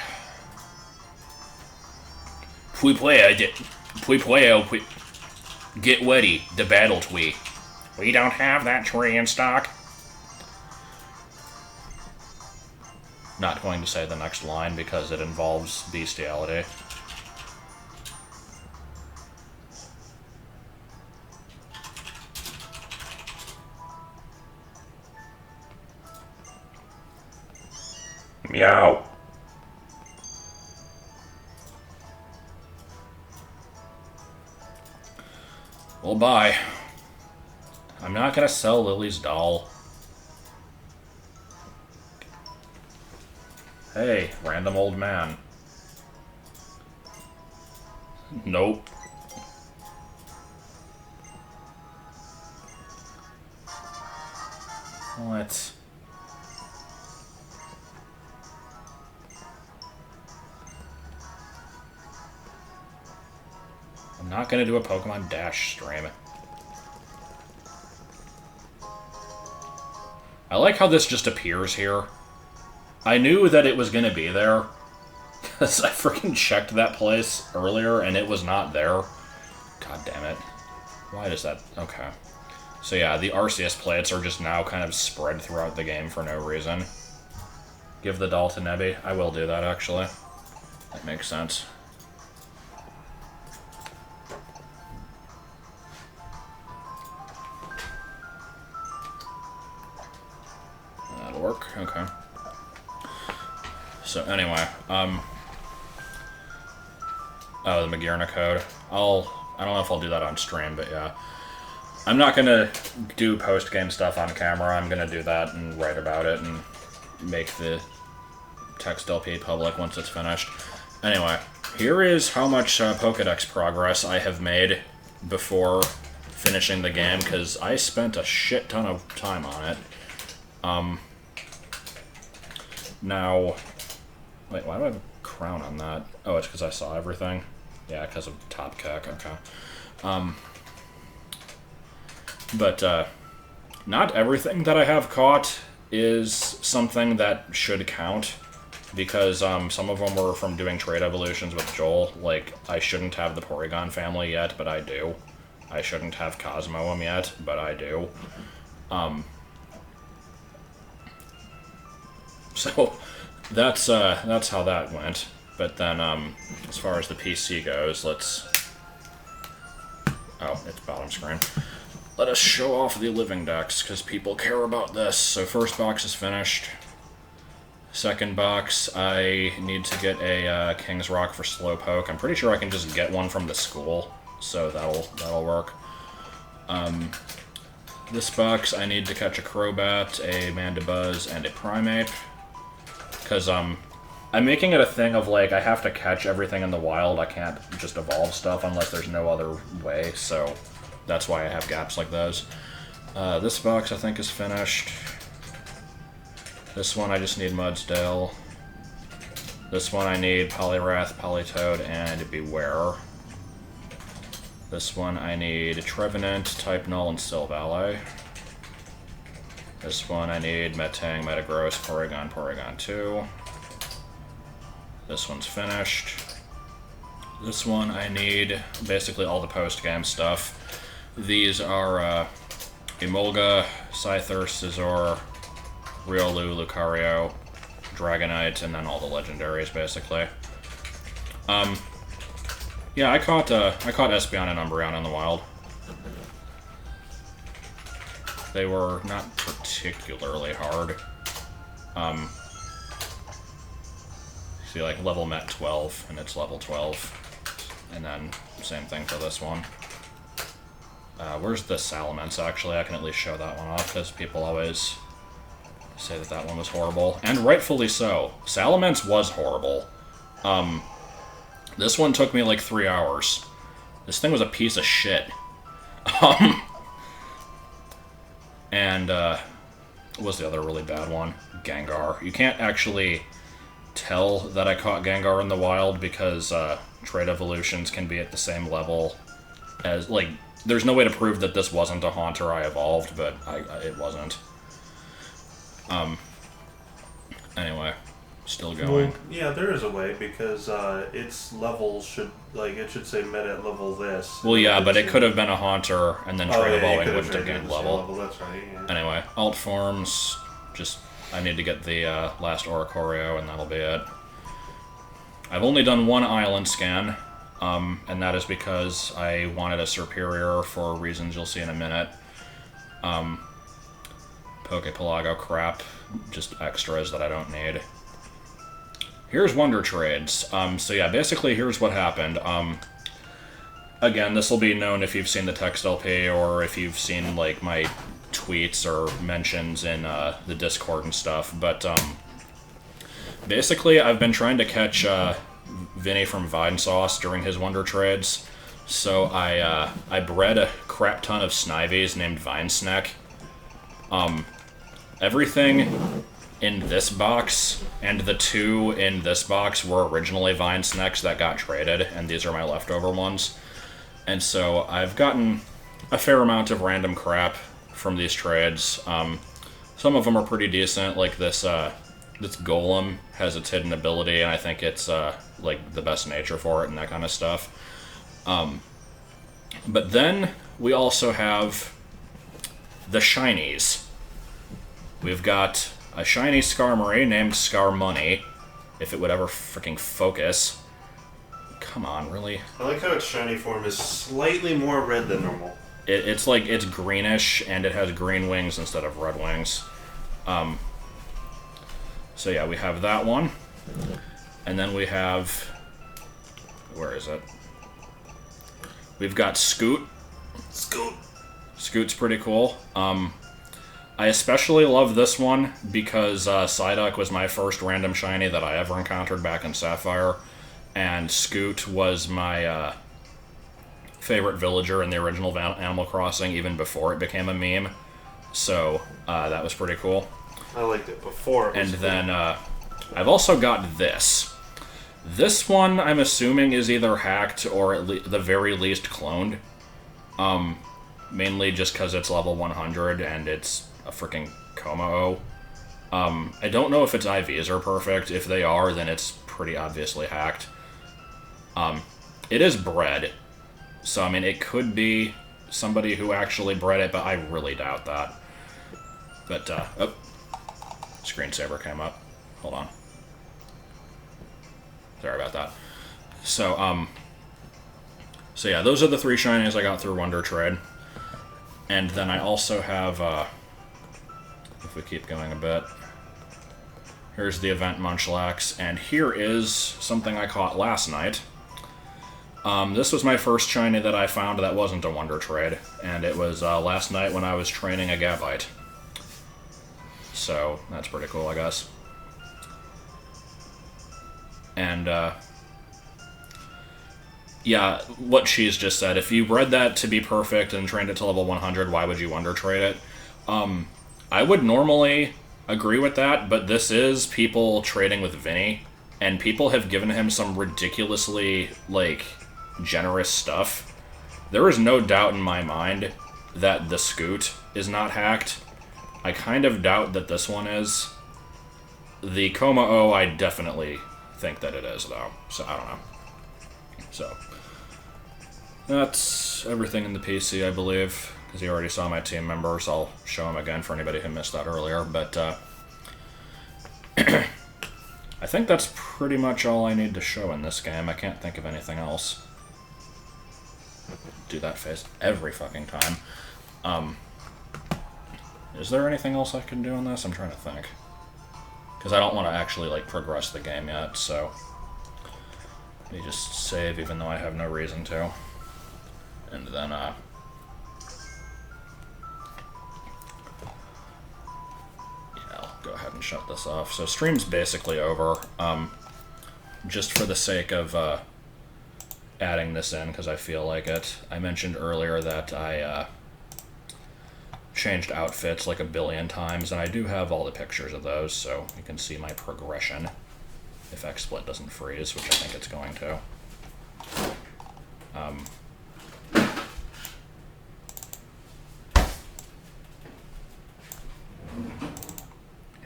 Get ready, the battle tree. We don't have that tree in stock. Not going to say the next line because it involves bestiality. Meow. Well, bye. I'm not gonna sell Lily's doll. Hey, random old man. Nope. What? I'm not gonna do a Pokemon Dash stream. I like how this just appears here. I knew that it was going to be there, because I freaking checked that place earlier, and it was not there. God damn it. Why does that... Okay. So yeah, the Arceus plates are just now kind of spread throughout the game for no reason. Give the doll to Nebby. I will do that, actually. That makes sense. That'll work. Okay. So anyway, oh, the Magirna code. I don't know if I'll do that on stream, but yeah. I'm not gonna do post-game stuff on camera. I'm gonna do that and write about it and make the text LP public once it's finished. Anyway, here is how much Pokedex progress I have made before finishing the game, because I spent a shit ton of time on it. Now... Wait, why do I have a crown on that? Oh, it's because I saw everything? Yeah, because of top kick, okay. But, not everything that I have caught is something that should count, because, some of them were from doing trade evolutions with Joel. Like, I shouldn't have the Porygon family yet, but I do. I shouldn't have Cosmoem yet, but I do. So... That's how that went. But then, as far as the PC goes, let's... Oh, it's bottom screen. Let us show off the living decks, because people care about this. So first box is finished. Second box, I need to get a King's Rock for Slowpoke. I'm pretty sure I can just get one from the school, so that'll work. This box, I need to catch a Crobat, a Mandibuzz, and a Primeape. Because, I'm making it a thing of, like, I have to catch everything in the wild. I can't just evolve stuff unless there's no other way, so that's why I have gaps like those. This box, I think, is finished. This one, I just need Mudsdale. This one, I need Poliwrath, Politoed, and Beware. This one, I need Trevenant, Type Null, and Silvally. This one I need Metang, Metagross, Porygon, Porygon 2. This one's finished. This one I need basically all the post-game stuff. These are Emolga, Scyther, Scizor, Riolu, Lucario, Dragonite, and then all the legendaries basically. Yeah, I caught Espeon and Umbreon in the wild. They were not particularly hard. See, like, level met 12, and it's level 12. And then, same thing for this one. Where's the Salamence, actually? I can at least show that one off, because people always say that that one was horrible. And rightfully so. Salamence was horrible. This one took me, like, 3 hours. This thing was a piece of shit. And, what was the other really bad one? Gengar. You can't actually tell that I caught Gengar in the wild because, trade evolutions can be at the same level as, like, there's no way to prove that this wasn't a Haunter I evolved, but it wasn't. Anyway, still going. Well, yeah, there is a way, because, its level should, like, it should say met at level this. Well, yeah, but it could have been a Haunter, and then trade evolving wouldn't have gained level. That's right, yeah. Anyway, alt forms, just, I need to get the last Oricorio, and that'll be it. I've only done one island scan, and that is because I wanted a Superior for reasons you'll see in a minute. Pokepelago crap, just extras that I don't need. Here's Wonder Trades. So yeah, basically here's what happened. Again, this will be known if you've seen the text LP or if you've seen, like, my tweets or mentions in the Discord and stuff, but basically I've been trying to catch Vinny from Vinesauce during his Wonder Trades, so I bred a crap ton of Snivies named Vinesnack. Everything in this box and the two in this box were originally Vinesnacks that got traded, and these are my leftover ones. And so I've gotten a fair amount of random crap from these trades. Some of them are pretty decent, like this this golem has its hidden ability, and I think it's like the best nature for it and that kind of stuff. But then we also have the shinies. We've got a shiny Skarmory named Skarmoney, if it would ever freaking focus. Come on, really? I like how its shiny form is slightly more red than normal. It's like, it's greenish, and it has green wings instead of red wings. So yeah, we have that one. And then we have... Where is it? We've got Scoot. Scoot! Scoot's pretty cool. I especially love this one because Psyduck was my first random shiny that I ever encountered back in Sapphire, and Scoot was my favorite villager in the original Animal Crossing, even before it became a meme. So that was pretty cool. I liked it before. And then I've also got this. This one, I'm assuming, is either hacked or at the very least cloned. Mainly just because it's level 100 and it's a freaking Como-O. I don't know if its IVs are perfect. If they are, then it's pretty obviously hacked. It is bred, so I mean, it could be somebody who actually bred it, but I really doubt that. But, oh, screensaver came up. Hold on. Sorry about that. So, so yeah, those are the 3 shinies I got through Wonder Trade. And then I also have, if we keep going a bit, here's the event Munchlax, and here is something I caught last night. This was my first shiny that I found that wasn't a Wonder Trade, and it was last night when I was training a Gabite. So, that's pretty cool, I guess. And, yeah, what she's just said, if you bred that to be perfect and trained it to level 100, why would you Wonder Trade it? I would normally agree with that, but this is people trading with Vinny, and people have given him some ridiculously, like, generous stuff. There is no doubt in my mind that the Scoot is not hacked. I kind of doubt that this one is. The Como-O, I definitely think that it is, though, so I don't know. So, that's everything in the PC, I believe, because you already saw my team members. I'll show them again for anybody who missed that earlier, but I think that's pretty much all I need to show in this game. I can't think of anything else. Do that face every fucking time. Is there anything else I can do in this? I'm trying to think. Because I don't want to actually, like, progress the game yet, so... Let me just save, even though I have no reason to. And then, yeah, I'll go ahead and shut this off. So stream's basically over. Just for the sake of adding this in, because I feel like it. I mentioned earlier that I changed outfits like a billion times, and I do have all the pictures of those, so you can see my progression. If XSplit doesn't freeze, which I think it's going to.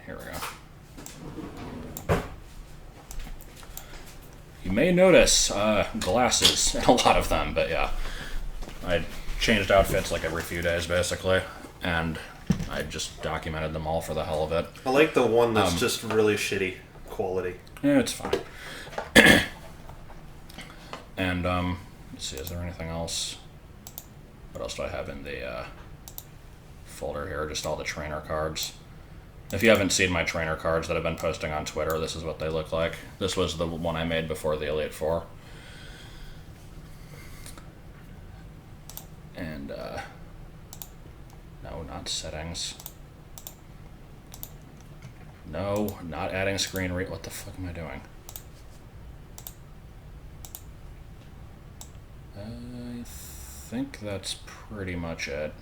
Here we go. You may notice glasses in a lot of them, but yeah. I changed outfits like every few days, basically, and I just documented them all for the hell of it. I like the one that's just really shitty quality. Yeah, it's fine. And, let's see, is there anything else? What else do I have in the folder here? Just all the trainer cards. If you haven't seen my trainer cards that I've been posting on Twitter, this is what they look like. This was the one I made before the Elite Four. And, no, not settings. No, not adding screen read. What the fuck am I doing? I think that's pretty much it.